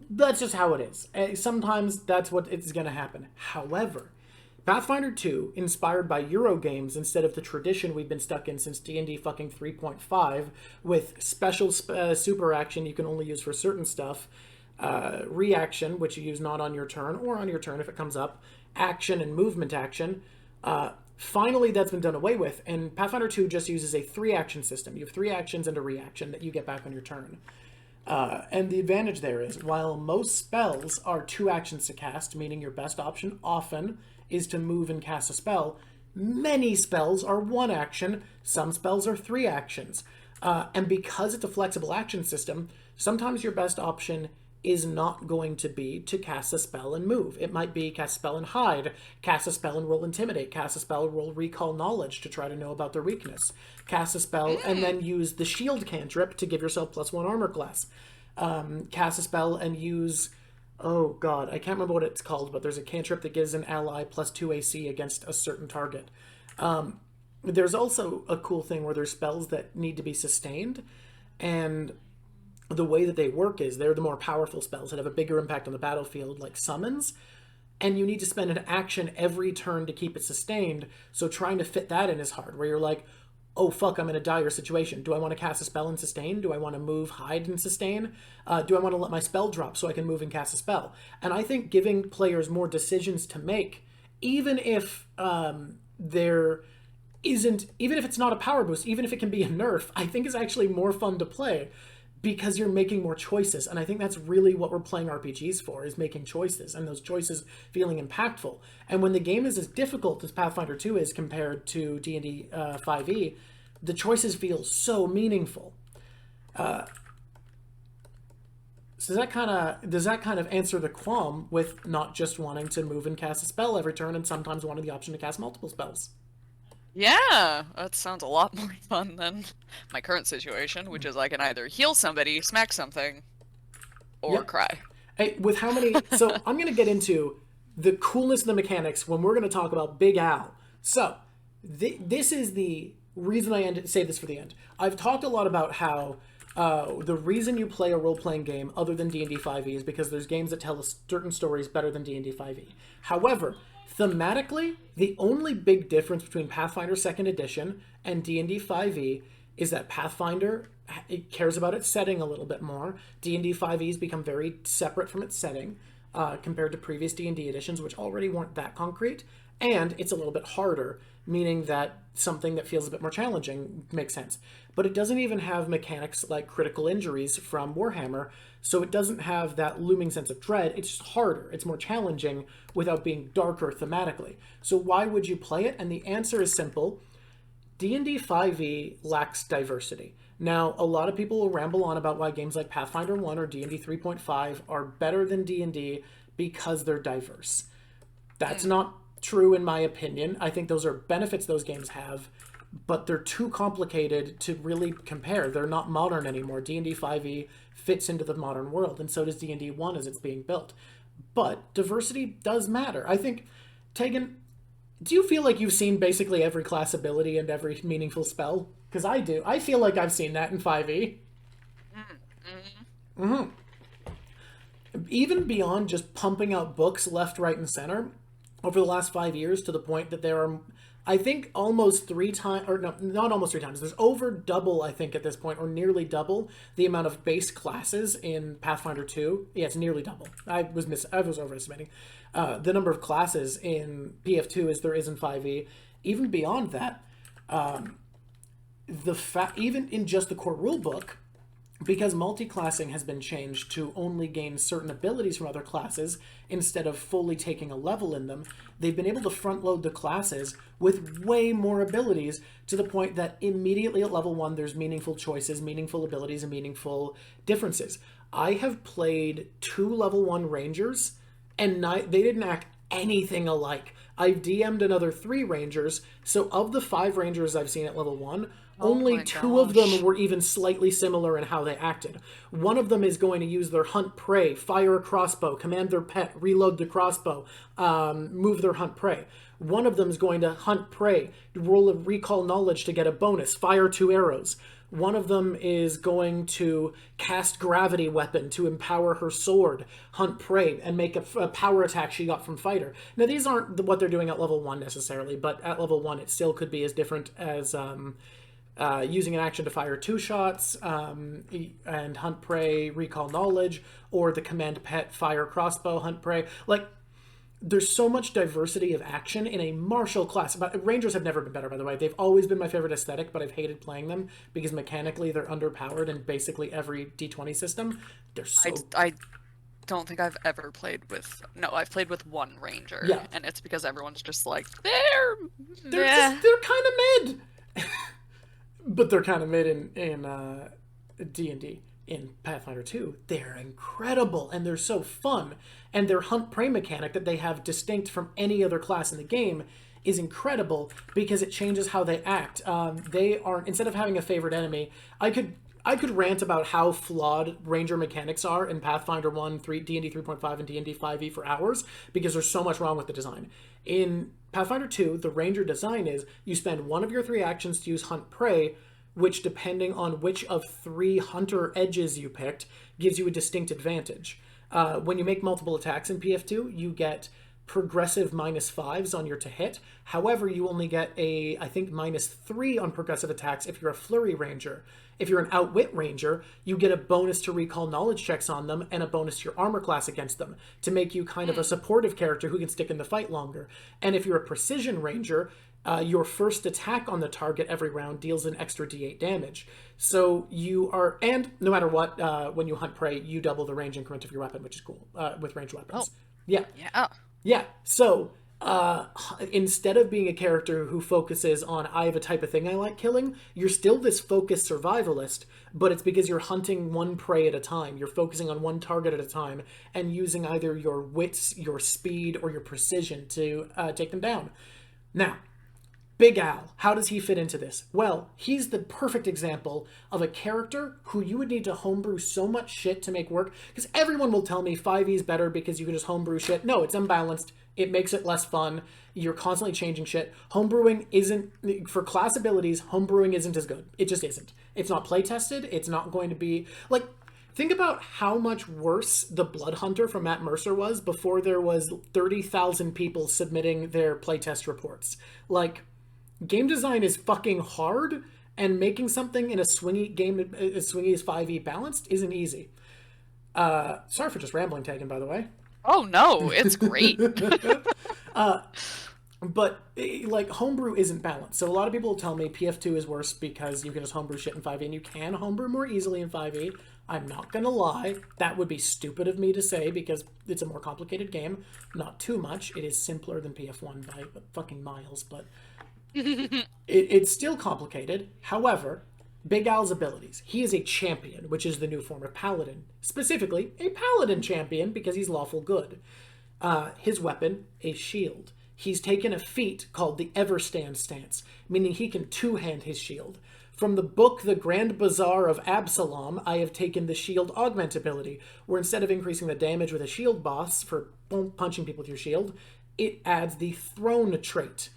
That's just how it is. Sometimes that's what is going to happen. However, Pathfinder 2, inspired by Euro games instead of the tradition we've been stuck in since D&D fucking 3.5, with special super action you can only use for certain stuff, reaction, which you use not on your turn, or on your turn if it comes up, action and movement action. Finally, that's been done away with, and Pathfinder 2 just uses a 3-action system. You have 3 actions and a reaction that you get back on your turn. And the advantage there is, while most spells are 2 actions to cast, meaning your best option often is to move and cast a spell, many spells are 1 action, some spells are 3 actions. And because it's a flexible action system, sometimes your best option is not going to be to cast a spell and move. It might be cast a spell and hide, cast a spell and roll intimidate, cast a spell and roll recall knowledge to try to know about their weakness, cast a spell and then use the shield cantrip to give yourself +1 armor class, cast a spell and use, oh god, I can't remember what it's called, but there's a cantrip that gives an ally +2 AC against a certain target. There's also a cool thing where there's spells that need to be sustained, and the way that they work is they're the more powerful spells that have a bigger impact on the battlefield, like summons, and you need to spend an action every turn to keep it sustained, so trying to fit that in is hard, where you're like, oh fuck, I'm in a dire situation. Do I want to cast a spell and sustain? Do I want to move, hide, and sustain? Do I want to let my spell drop so I can move and cast a spell? And I think giving players more decisions to make, even if there isn't, even if it's not a power boost, even if it can be a nerf, I think is actually more fun to play, because you're making more choices. And I think that's really what we're playing RPGs for, is making choices, and those choices feeling impactful. And when the game is as difficult as Pathfinder 2 is compared to D&D 5e, the choices feel so meaningful. So does that kind of answer the qualm with not just wanting to move and cast a spell every turn, and sometimes wanting the option to cast multiple spells? Yeah, that sounds a lot more fun than my current situation, which is I can either heal somebody, smack something, or cry. Hey, with how many... So I'm going to get into the coolness of the mechanics when we're going to talk about Big Al. So this is the reason I say this for the end. I've talked a lot about how the reason you play a role-playing game other than D&D 5e is because there's games that tell certain stories better than D&D 5e. However, thematically, the only big difference between Pathfinder 2nd Edition and D&D 5e is that Pathfinder, it cares about its setting a little bit more. D&D 5e's become very separate from its setting compared to previous D&D editions, which already weren't that concrete. And it's a little bit harder, meaning that something that feels a bit more challenging makes sense. But it doesn't even have mechanics like critical injuries from Warhammer, so it doesn't have that looming sense of dread. It's just harder. It's more challenging without being darker thematically. So why would you play it? And the answer is simple. D&D 5e lacks diversity. Now, a lot of people will ramble on about why games like Pathfinder 1 or D&D 3.5 are better than D&D because they're diverse. That's not true in my opinion. I think those are benefits those games have, but they're too complicated to really compare. They're not modern anymore. D&D 5e fits into the modern world, and so does D&D 1 as it's being built. But diversity does matter. I think, Tegan, do you feel like you've seen basically every class ability and every meaningful spell? Because I do. I feel like I've seen that in 5e. Even beyond just pumping out books left, right, and center, over the last 5 years, to the point that there are, I think, almost 3 times, or no, not almost 3 times, there's over double, I think, at this point, or nearly double, the amount of base classes in Pathfinder 2. Yeah, it's nearly double. I was overestimating. The number of classes in PF2 as there is in 5e. Even beyond that, even in just the core rulebook, because multi-classing has been changed to only gain certain abilities from other classes instead of fully taking a level in them, they've been able to front-load the classes with way more abilities to the point that immediately at level 1 there's meaningful choices, meaningful abilities, and meaningful differences. I have played 2 level 1 Rangers, and they didn't act anything alike. I've DM'd another 3 Rangers, so of the 5 Rangers I've seen at level 1, only 2 of them were even slightly similar in how they acted. One of them is going to use their hunt prey, fire a crossbow, command their pet, reload the crossbow, move their hunt prey. One of them is going to hunt prey, roll a recall knowledge to get a bonus, fire 2 arrows. One of them is going to cast gravity weapon to empower her sword, hunt prey, and make a power attack she got from fighter. Now, these aren't what they're doing at level 1 necessarily, but at level 1 it still could be as different as using an action to fire 2 shots and hunt prey, recall knowledge, or the command pet, fire crossbow, hunt prey. Like, there's so much diversity of action in a martial class. But Rangers have never been better, by the way. They've always been my favorite aesthetic, but I've hated playing them because mechanically they're underpowered in basically every D20 system. They're so... I don't think I've ever played with... No, I've played with 1 Ranger. Yeah. And it's because everyone's just like, they're kind of mid. But they're kind of mid in D&D. In Pathfinder 2, they're incredible, and they're so fun. And their hunt prey mechanic that they have distinct from any other class in the game is incredible because it changes how they act. They are, instead of having a favorite enemy, I could rant about how flawed Ranger mechanics are in Pathfinder 1, D&D 3.5, and D&D 5e for hours because there's so much wrong with the design. In Pathfinder 2, the Ranger design is you spend 1 of your 3 actions to use hunt prey, which, depending on which of 3 hunter edges you picked, gives you a distinct advantage. When you make multiple attacks in PF2, you get progressive -5s on your to hit. However, you only get I think -3 on progressive attacks if you're a flurry ranger. If you're an outwit ranger, you get a bonus to recall knowledge checks on them and a bonus to your armor class against them to make you kind of a supportive character who can stick in the fight longer. And if you're a precision ranger, your first attack on the target every round deals an extra d8 damage. So you are, and no matter what, when you hunt prey, you double the range increment of your weapon, which is cool, with ranged weapons. Yeah. Yeah. So instead of being a character who focuses on, I have a type of thing I like killing, you're still this focused survivalist, but it's because you're hunting 1 prey at a time. You're focusing on 1 target at a time and using either your wits, your speed, or your precision to take them down. Now, Big Al, how does he fit into this? Well, he's the perfect example of a character who you would need to homebrew so much shit to make work, because everyone will tell me 5e is better because you can just homebrew shit. No, it's unbalanced. It makes it less fun. You're constantly changing shit. Homebrewing isn't, for class abilities, homebrewing isn't as good. It just isn't. It's not play tested. It's not going to be, like, think about how much worse the Blood Hunter from Matt Mercer was before there was 30,000 people submitting their playtest reports. Like, game design is fucking hard, and making something in a swingy game as swingy as 5e balanced isn't easy. Sorry for just rambling, Tegan, by the way. Oh no, it's great. But, like, homebrew isn't balanced. So a lot of people will tell me PF2 is worse because you can just homebrew shit in 5e, and you can homebrew more easily in 5e. I'm not gonna lie. That would be stupid of me to say because it's a more complicated game. Not too much. It is simpler than PF1 by fucking miles, but it's still complicated. However, Big Al's abilities. He is a champion, which is the new form of paladin. Specifically, a paladin champion because he's lawful good. His weapon, a shield. He's taken a feat called the Everstand Stance, meaning he can two-hand his shield. From the book The Grand Bazaar of Absalom, I have taken the shield augment ability, where instead of increasing the damage with a shield boss for punching people with your shield, it adds the throne trait.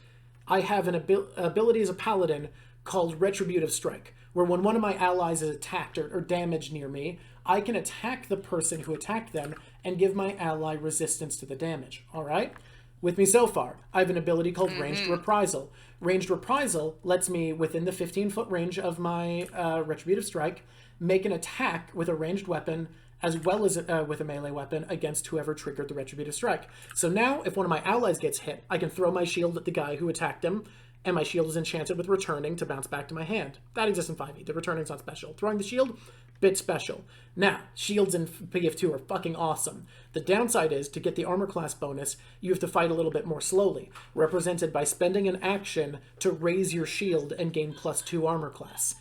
I have an ability as a paladin called Retributive Strike, where when one of my allies is attacked or damaged near me, I can attack the person who attacked them and give my ally resistance to the damage. All right? With me so far, I have an ability called Ranged Reprisal. Ranged Reprisal lets me, within the 15-foot range of my Retributive Strike, make an attack with a ranged weapon as well as with a melee weapon against whoever triggered the Retributive Strike. So now, if one of my allies gets hit, I can throw my shield at the guy who attacked him, and my shield is enchanted with returning to bounce back to my hand. That exists in 5e. The returning's not special. Throwing the shield, bit special. Now, shields in PF2 are fucking awesome. The downside is, to get the armor class bonus, you have to fight a little bit more slowly, represented by spending an action to raise your shield and gain +2 armor class.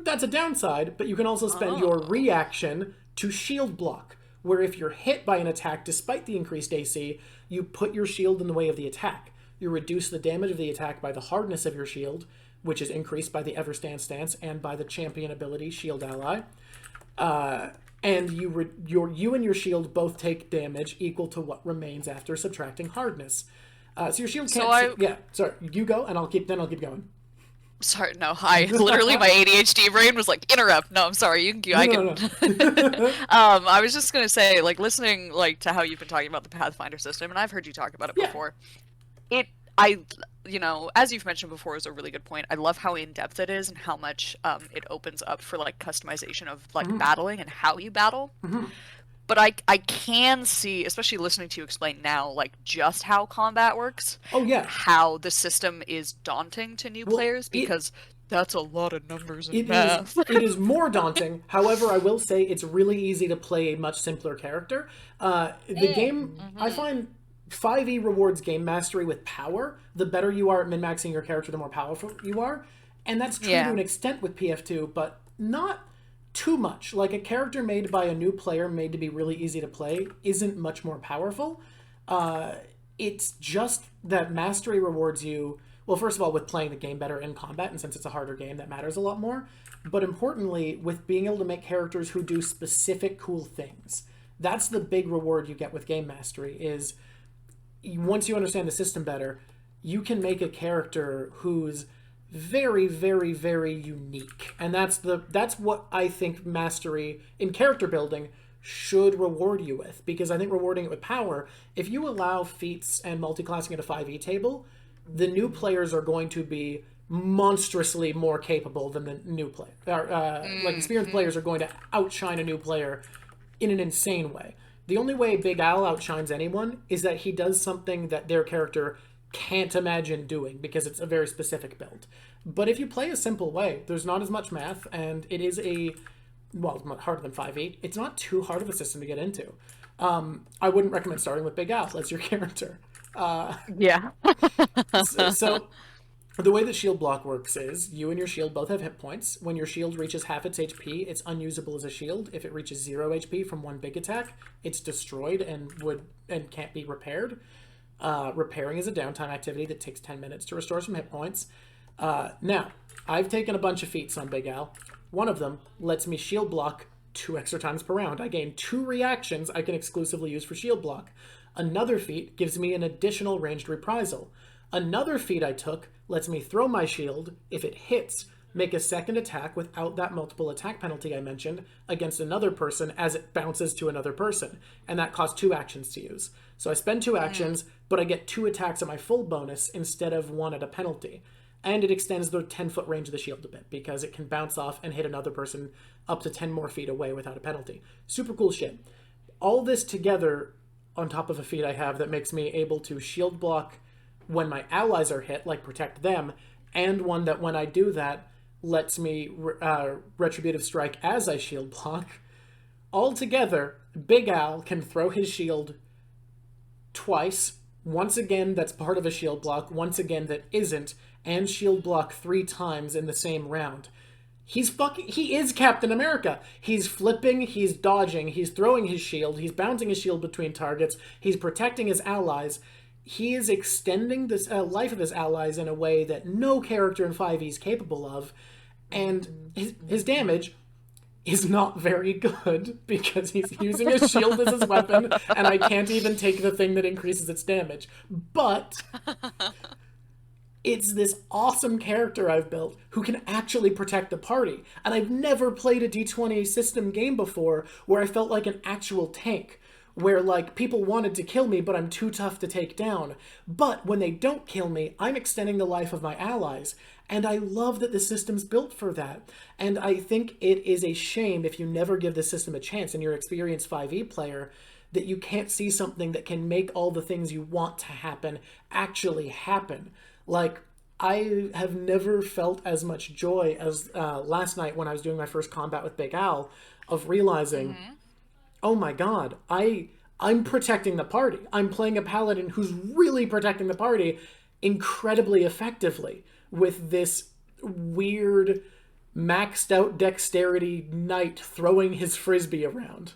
That's a downside, but you can also spend your reaction to shield block, where if you're hit by an attack despite the increased AC, you put your shield in the way of the attack. You reduce the damage of the attack by the hardness of your shield, which is increased by the Everstand Stance and by the champion ability Shield Ally. And you and your shield both take damage equal to what remains after subtracting hardness. So your shield can't... Yeah, sorry. You go, and I'll keep going. Sorry, no, literally my ADHD brain was like, interrupt. No, I'm sorry, you can No. I was just gonna say, like, listening, like, to how you've been talking about the Pathfinder system, and I've heard you talk about it before. You know, as you've mentioned before, is a really good point. I love how in-depth it is and how much it opens up for, like, customization of, like, battling and how you battle. But I can see, especially listening to you explain now, like, just how combat works. Oh, yeah. How the system is daunting to new players, because that's a lot of numbers and math. It is more daunting. However, I will say it's really easy to play a much simpler character. The game, I find 5e rewards game mastery with power. The better you are at min-maxing your character, the more powerful you are. And that's true to an extent with PF2, but not too much. Like, a character made by a new player, made to be really easy to play, isn't much more powerful. It's just that mastery rewards you, well, first of all, with playing the game better in combat, and since it's a harder game, that matters a lot more. But importantly, with being able to make characters who do specific cool things. That's the big reward you get with game mastery, is once you understand the system better, you can make a character who's very, very, very unique. And that's what I think mastery in character building should reward you with. Because I think rewarding it with power, if you allow feats and multiclassing at a 5e table, the new players are going to be monstrously more capable than the new player. Like, experienced players are going to outshine a new player in an insane way. The only way Big Al outshines anyone is that he does something that their character can't imagine doing, because it's a very specific build. But if you play a simple way, there's not as much math, and it is well, harder than 5e. It's not too hard of a system to get into. I wouldn't recommend starting with Big Al as your character. So the way that shield block works is you and your shield both have hit points. When your shield reaches half its HP, it's unusable as a shield. If it reaches 0 HP from one big attack, it's destroyed and can't be repaired. Repairing is a downtime activity that takes 10 minutes to restore some hit points. Now, I've taken a bunch of feats on Big Al. One of them lets me shield block 2 extra times per round. I gain 2 reactions I can exclusively use for shield block. Another feat gives me an additional ranged reprisal. Another feat I took lets me throw my shield. If it hits, make a second attack without that multiple attack penalty I mentioned against another person as it bounces to another person. And that costs 2 actions to use. So I spend 2 actions, but I get 2 attacks at my full bonus instead of 1 at a penalty. And it extends the 10-foot range of the shield a bit because it can bounce off and hit another person up to 10 more feet away without a penalty. Super cool shit. All this together on top of a feat I have that makes me able to shield block when my allies are hit, like protect them, and one that when I do that lets me retributive strike as I shield block. Altogether, Big Al can throw his shield twice. Once again, that's part of a shield block. Once again, that isn't. And shield block 3 times in the same round. He is Captain America. He's flipping, he's dodging, he's throwing his shield, he's bouncing his shield between targets, he's protecting his allies. He is extending the life of his allies in a way that no character in 5e is capable of. And his damage is not very good because he's using his shield as his weapon, and I can't even take the thing that increases its damage. But it's this awesome character I've built who can actually protect the party. And I've never played a D20 system game before where I felt like an actual tank, where like people wanted to kill me, but I'm too tough to take down. But when they don't kill me, I'm extending the life of my allies. And I love that the system's built for that. And I think it is a shame if you never give the system a chance and you're an experienced 5e player that you can't see something that can make all the things you want to happen actually happen. Like, I have never felt as much joy as last night when I was doing my first combat with Big Al, of realizing, oh my god, I'm protecting the party. I'm playing a paladin who's really protecting the party incredibly effectively with this weird maxed out dexterity knight throwing his frisbee around.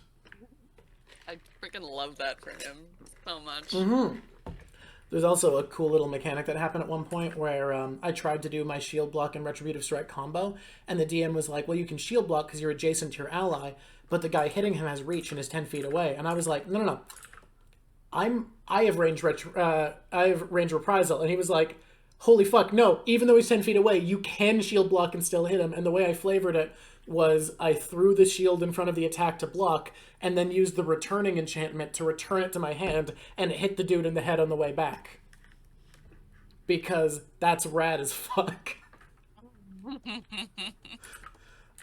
I freaking love that for him so much. There's also a cool little mechanic that happened at one point where I tried to do my shield block and retributive strike combo, and the DM was like, well, you can shield block because you're adjacent to your ally, but the guy hitting him has reach and is 10 feet away. And I was like, no. I have range reprisal. And he was like, holy fuck, no, even though he's 10 feet away, you can shield block and still hit him. And the way I flavored it was I threw the shield in front of the attack to block and then used the returning enchantment to return it to my hand and it hit the dude in the head on the way back. Because that's rad as fuck.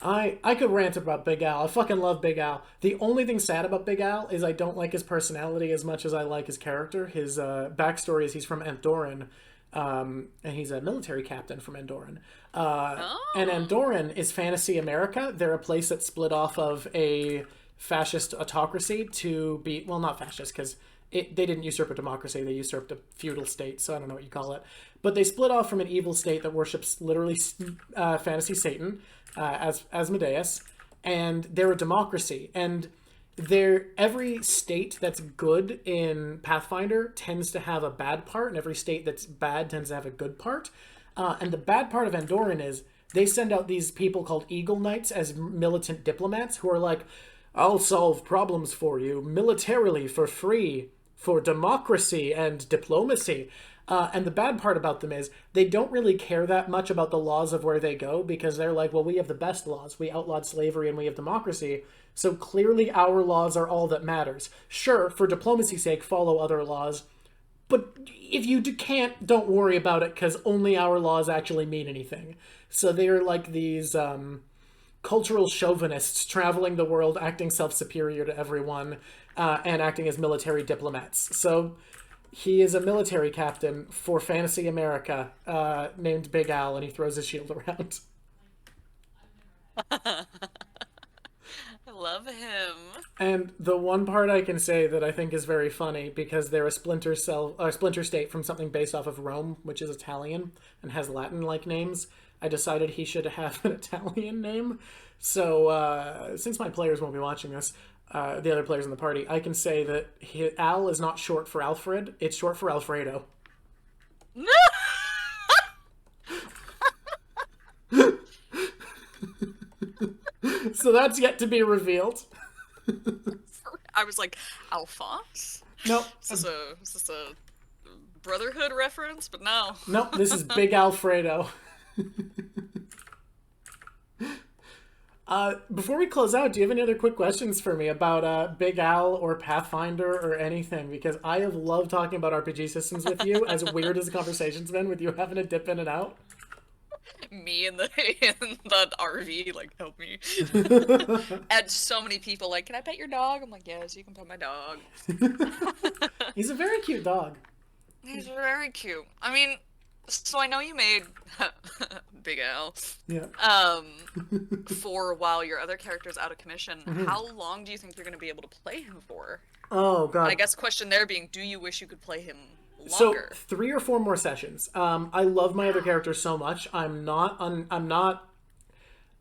I could rant about Big Al. I fucking love Big Al. The only thing sad about Big Al is I don't like his personality as much as I like his character. His backstory is he's from Andorran. And he's a military captain from Andorran. And Andorran is Fantasy America. They're a place that split off of a fascist autocracy to be, well, not fascist, because they didn't usurp a democracy, they usurped a feudal state, so I don't know what you call it. But they split off from an evil state that worships literally fantasy Satan, as Asmodeus, and they're a democracy. And every state that's good in Pathfinder tends to have a bad part, and every state that's bad tends to have a good part. And the bad part of Andorran is they send out these people called Eagle Knights as militant diplomats who are like, I'll solve problems for you militarily for free for democracy and diplomacy. And the bad part about them is they don't really care that much about the laws of where they go because they're like, well, we have the best laws. We outlawed slavery and we have democracy. So clearly our laws are all that matters. Sure, for diplomacy's sake, follow other laws. But if you can't, don't worry about it because only our laws actually mean anything. So they're like these cultural chauvinists traveling the world, acting self-superior to everyone, and acting as military diplomats. So he is a military captain for Fantasy America, named Big Al, and he throws his shield around. I love him. And the one part I can say that I think is very funny, because they're a splinter state from something based off of Rome, which is Italian and has Latin-like names. I decided he should have an Italian name. So since my players won't be watching this, the other players in the party, I can say that Al is not short for Alfred, it's short for Alfredo. So that's yet to be revealed. I was like, Alphonse? No. Is this a Brotherhood reference? But no. Nope, this is Big Alfredo. Before we close out, do you have any other quick questions for me about Big Al or Pathfinder or anything? Because I have loved talking about RPG systems with you, as weird as the conversation's been with you having to dip in and out. Me in the RV, like, help me. And so many people like, can I pet your dog? I'm like, yes, you can pet my dog. He's a very cute dog. He's very cute. I mean, so I know you made Big Al. Yeah. For while your other character's out of commission. How long do you think you're going to be able to play him for? Oh god. And I guess question there being, do you wish you could play him longer? So 3 or 4 more sessions. I love my other character so much. I'm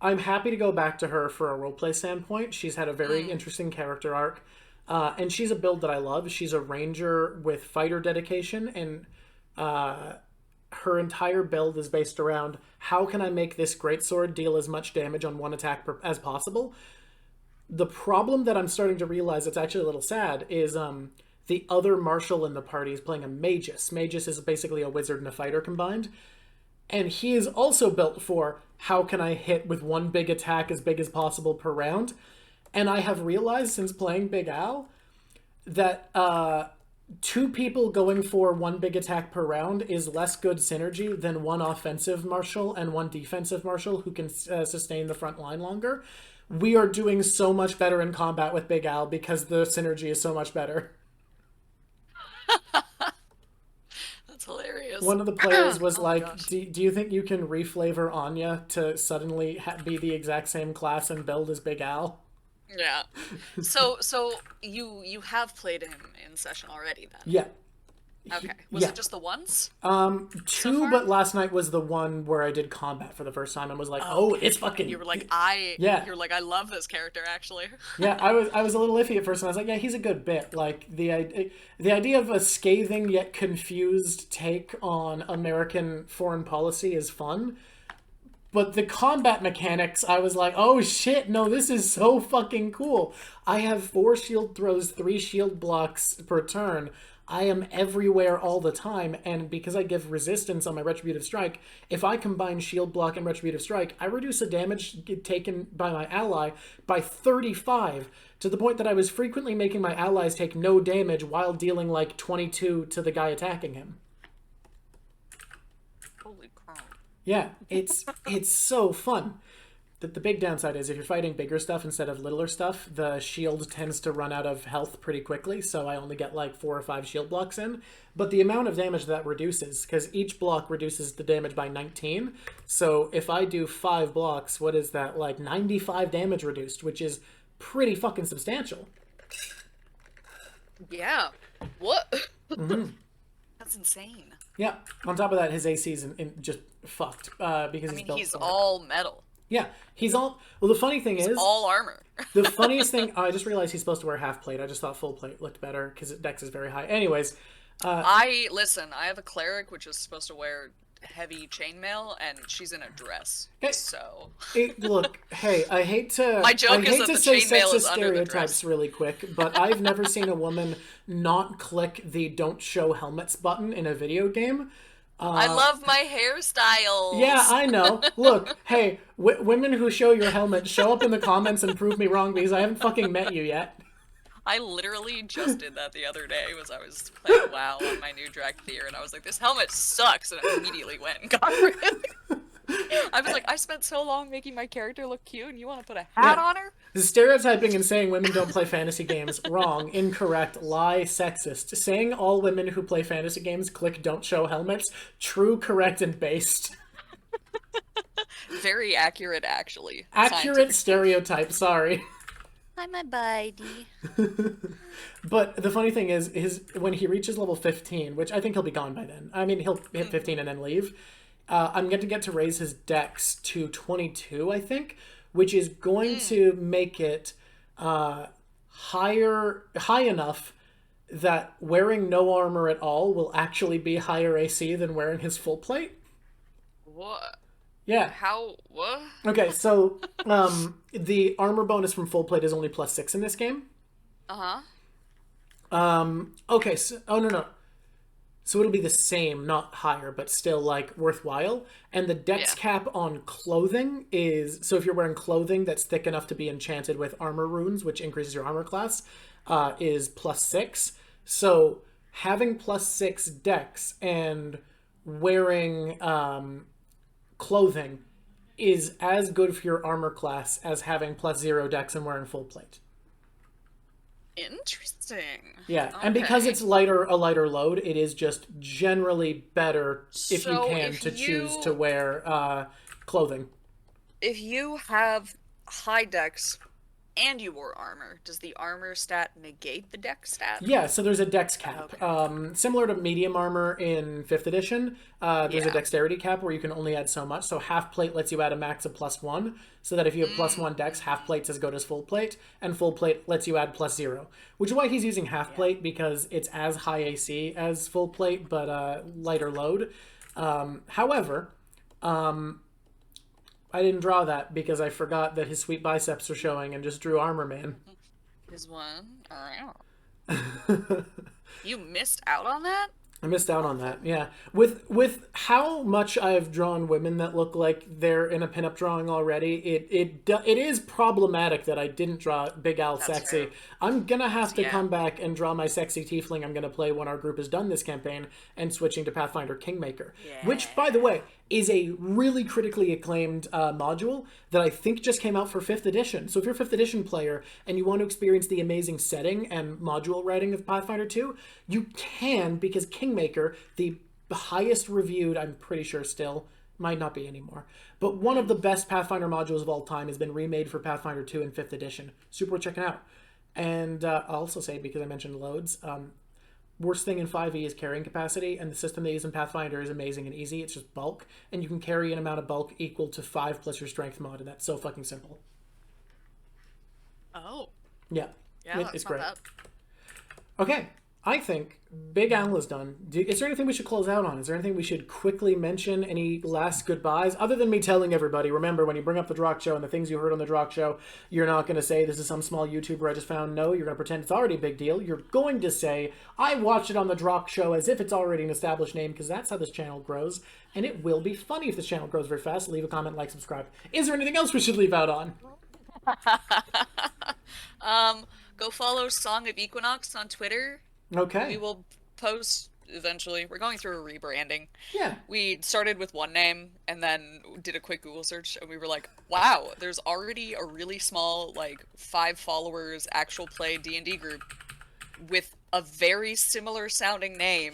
happy to go back to her for a roleplay standpoint. She's had a very interesting character arc. And she's a build that I love. She's a ranger with fighter dedication, and her entire build is based around how can I make this greatsword deal as much damage on one attack as possible. The problem that I'm starting to realize that's actually a little sad is the other martial in the party is playing a magus. Magus is basically a wizard and a fighter combined. And he is also built for how can I hit with one big attack as big as possible per round. And I have realized since playing Big Al that 2 people going for one big attack per round is less good synergy than one offensive martial and one defensive martial who can sustain the front line longer. We are doing so much better in combat with Big Al because the synergy is so much better. That's hilarious. One of the players was like, gosh. do you think you can reflavor Anya to suddenly be the exact same class and build as Big Al? Yeah. So you have played him in session already then? Yeah. Okay. Was it just the once? 2, but last night was the one where I did combat for the first time and was like, oh, it's fucking... You were like, You're like, I love this character, actually. Yeah, I was a little iffy at first, and I was like, yeah, he's a good bit. Like, the idea of a scathing yet confused take on American foreign policy is fun. But the combat mechanics, I was like, oh shit, no, this is so fucking cool. I have 4 shield throws, 3 shield blocks per turn. I am everywhere all the time, and because I give resistance on my Retributive Strike, if I combine Shield Block and Retributive Strike, I reduce the damage taken by my ally by 35, to the point that I was frequently making my allies take no damage while dealing like 22 to the guy attacking him. Holy crap. Yeah, it's so fun. The big downside is if you're fighting bigger stuff instead of littler stuff, the shield tends to run out of health pretty quickly, so I only get like 4 or 5 shield blocks in. But the amount of damage that reduces, because each block reduces the damage by 19, so if I do 5 blocks, what is that, like 95 damage reduced, which is pretty fucking substantial. Yeah. What? That's insane. Yeah, on top of that, his AC is just fucked, because he's built he's for it. all metal. Yeah, he's all... Well, the funny thing is... all armor. The funniest thing... I just realized he's supposed to wear half plate. I just thought full plate looked better, because Dex is very high. Anyways... I have a cleric, which is supposed to wear heavy chainmail, and she's in a dress. Hey, so... Look, hey, I hate to... My joke is that the say chainmail sexist is under the stereotypes dress. really quick, but I've never seen a woman not click the don't show helmets button in a video game. I love my hairstyles. Yeah, I know. Look, hey, women who show your helmet, show up in the comments and prove me wrong, because I haven't fucking met you yet. I literally just did that the other day. I was playing WoW on my new Drawk, and I was like, this helmet sucks, and I immediately went and got rid of it. I was like, I spent so long making my character look cute, and you want to put a hat on her? The stereotyping and saying women don't play fantasy games, wrong, incorrect, lie, sexist. Saying all women who play fantasy games click don't show helmets, true, correct, and based. Very accurate, actually. Accurate stereotype, sorry. I'm a buddy. But the funny thing is when he reaches level 15, which I think he'll be gone by then. I mean, he'll hit 15 and then leave. I'm going to get to raise his dex to 22, I think, which is going to make it high enough that wearing no armor at all will actually be higher AC than wearing his full plate. What? Yeah. How? What? Okay, so the armor bonus from full plate is only +6 in this game. Okay, so no. So it'll be the same, not higher, but still like worthwhile. And the dex cap on clothing is, so if you're wearing clothing that's thick enough to be enchanted with armor runes, which increases your armor class, is +6. So having +6 dex and wearing clothing is as good for your armor class as having +0 dex and wearing full plate. Interesting. Yeah, Okay. and because it's a lighter load, it is just generally better if you can choose to wear clothing. If you have high dex and you wore armor, does the armor stat negate the dex stat? Yeah, so there's a dex cap. Similar to medium armor in 5th edition, there's a dexterity cap where you can only add so much. So half plate lets you add a max of +1, so that if you have +1 dex, half plate's as good as full plate, and full plate lets you add +0. Which is why he's using half plate, because it's as high AC as full plate, but lighter load. However, I didn't draw that because I forgot that his sweet biceps are showing and just drew Armor Man. His one? You missed out on that? I missed out on that, yeah. With how much I've drawn women that look like they're in a pinup drawing already, it is problematic that I didn't draw Big Al sexy. True. I'm gonna have to come back and draw my sexy tiefling I'm gonna play when our group is done this campaign and switching to Pathfinder Kingmaker. Yeah. Which, by the way, is a really critically acclaimed module that I think just came out for 5th edition. So if you're a 5th edition player and you want to experience the amazing setting and module writing of Pathfinder 2, you can, because Kingmaker, the highest reviewed, I'm pretty sure still, might not be anymore, but one of the best Pathfinder modules of all time has been remade for Pathfinder 2 in 5th edition. Super worth checking out. And I'll also say, because I mentioned loads, worst thing in 5e is carrying capacity, and the system they use in Pathfinder is amazing and easy. It's just bulk, and you can carry an amount of bulk equal to 5 plus your strength mod, and that's so fucking simple. Oh. Yeah, Yeah, it's not great. bad. Okay, I think Big Al is done. Is there anything we should close out on? Is there anything we should quickly mention? Any last goodbyes? Other than me telling everybody, remember, when you bring up the Drawk show and the things you heard on the Drawk show, you're not going to say, this is some small YouTuber I just found. No, you're going to pretend it's already a big deal. You're going to say, I watched it on the Drawk show, as if it's already an established name, because that's how this channel grows. And it will be funny if this channel grows very fast. Leave a comment, like, subscribe. Is there anything else we should leave out on? Go follow Song of Equinox on Twitter. Okay. We will post eventually. We're going through a rebranding. Yeah. We started with one name and then did a quick Google search, and we were like, wow, there's already a really small, like, 5 followers actual play D&D group with a very similar sounding name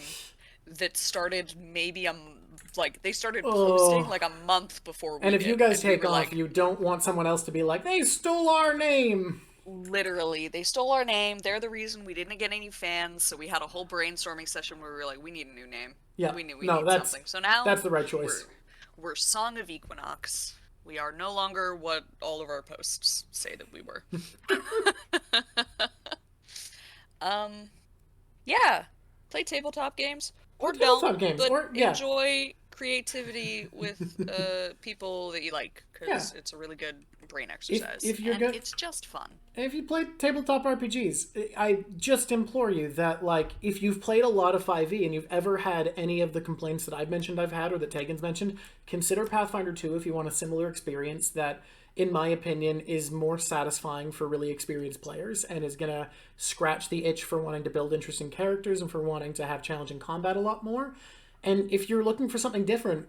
that started maybe they started posting like a month before we And if did. you guys And we take were off, like, you don't want someone else to be like, they stole our name. literally, they stole our name. They're the reason we didn't get any fans. So we had a whole brainstorming session where we were like, we need a new name. Yeah, we need that's something. So now that's the right choice. We're Song of Equinox. We are no longer what all of our posts say that we were. Yeah, play tabletop games or tabletop don't, games, but enjoy creativity with people that you like, because it's a really good brain exercise. If you're and it's just fun. If you play tabletop RPGs, I just implore you that, like, if you've played a lot of 5e and you've ever had any of the complaints that I've mentioned I've had, or that Tegan's mentioned, consider Pathfinder 2 if you want a similar experience that, in my opinion, is more satisfying for really experienced players and is gonna scratch the itch for wanting to build interesting characters and for wanting to have challenging combat a lot more. And if you're looking for something different,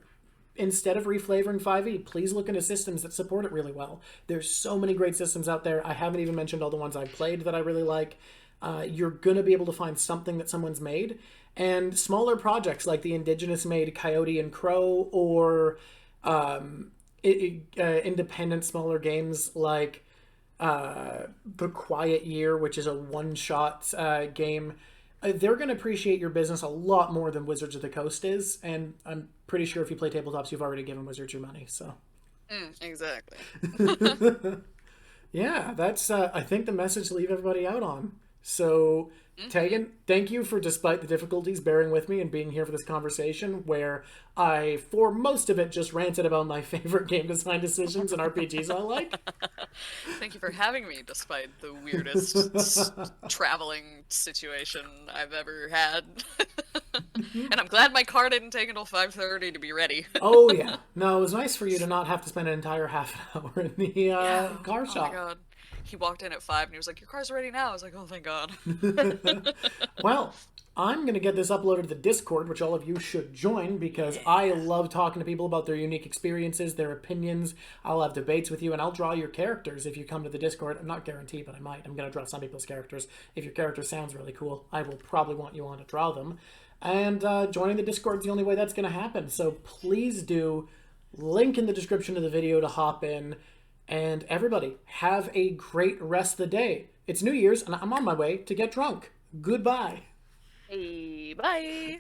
instead of reflavoring 5e, please look into systems that support it really well. There's so many great systems out there. I haven't even mentioned all the ones I've played that I really like. You're going to be able to find something that someone's made. And smaller projects like the Indigenous-made Coyote and Crow, or independent smaller games like The Quiet Year, which is a one-shot game. they're going to appreciate your business a lot more than Wizards of the Coast is, and I'm pretty sure if you play tabletops, you've already given Wizards your money, so. Exactly. Yeah, that's, I think, the message to leave everybody out on. So, Tegan, thank you for, despite the difficulties, bearing with me and being here for this conversation where I, for most of it, just ranted about my favorite game design decisions and RPGs I like. Thank you for having me, despite the weirdest traveling situation I've ever had. And I'm glad my car didn't take until 5:30 to be ready. Oh, yeah. No, it was nice for you to not have to spend an entire half an hour in the car shop. Oh my god. He walked in at 5 and he was like, "Your car's ready now." I was like, "Oh, thank God." Well, I'm going to get this uploaded to the Discord, which all of you should join, because I love talking to people about their unique experiences, their opinions. I'll have debates with you, and I'll draw your characters if you come to the Discord. I'm not guaranteed, but I might. I'm going to draw some people's characters. If your character sounds really cool, I will probably want you on to draw them. And joining the Discord is the only way that's going to happen. So please do. Link in the description of the video to hop in. And everybody, have a great rest of the day. It's New Year's, and I'm on my way to get drunk. Goodbye. Hey, bye.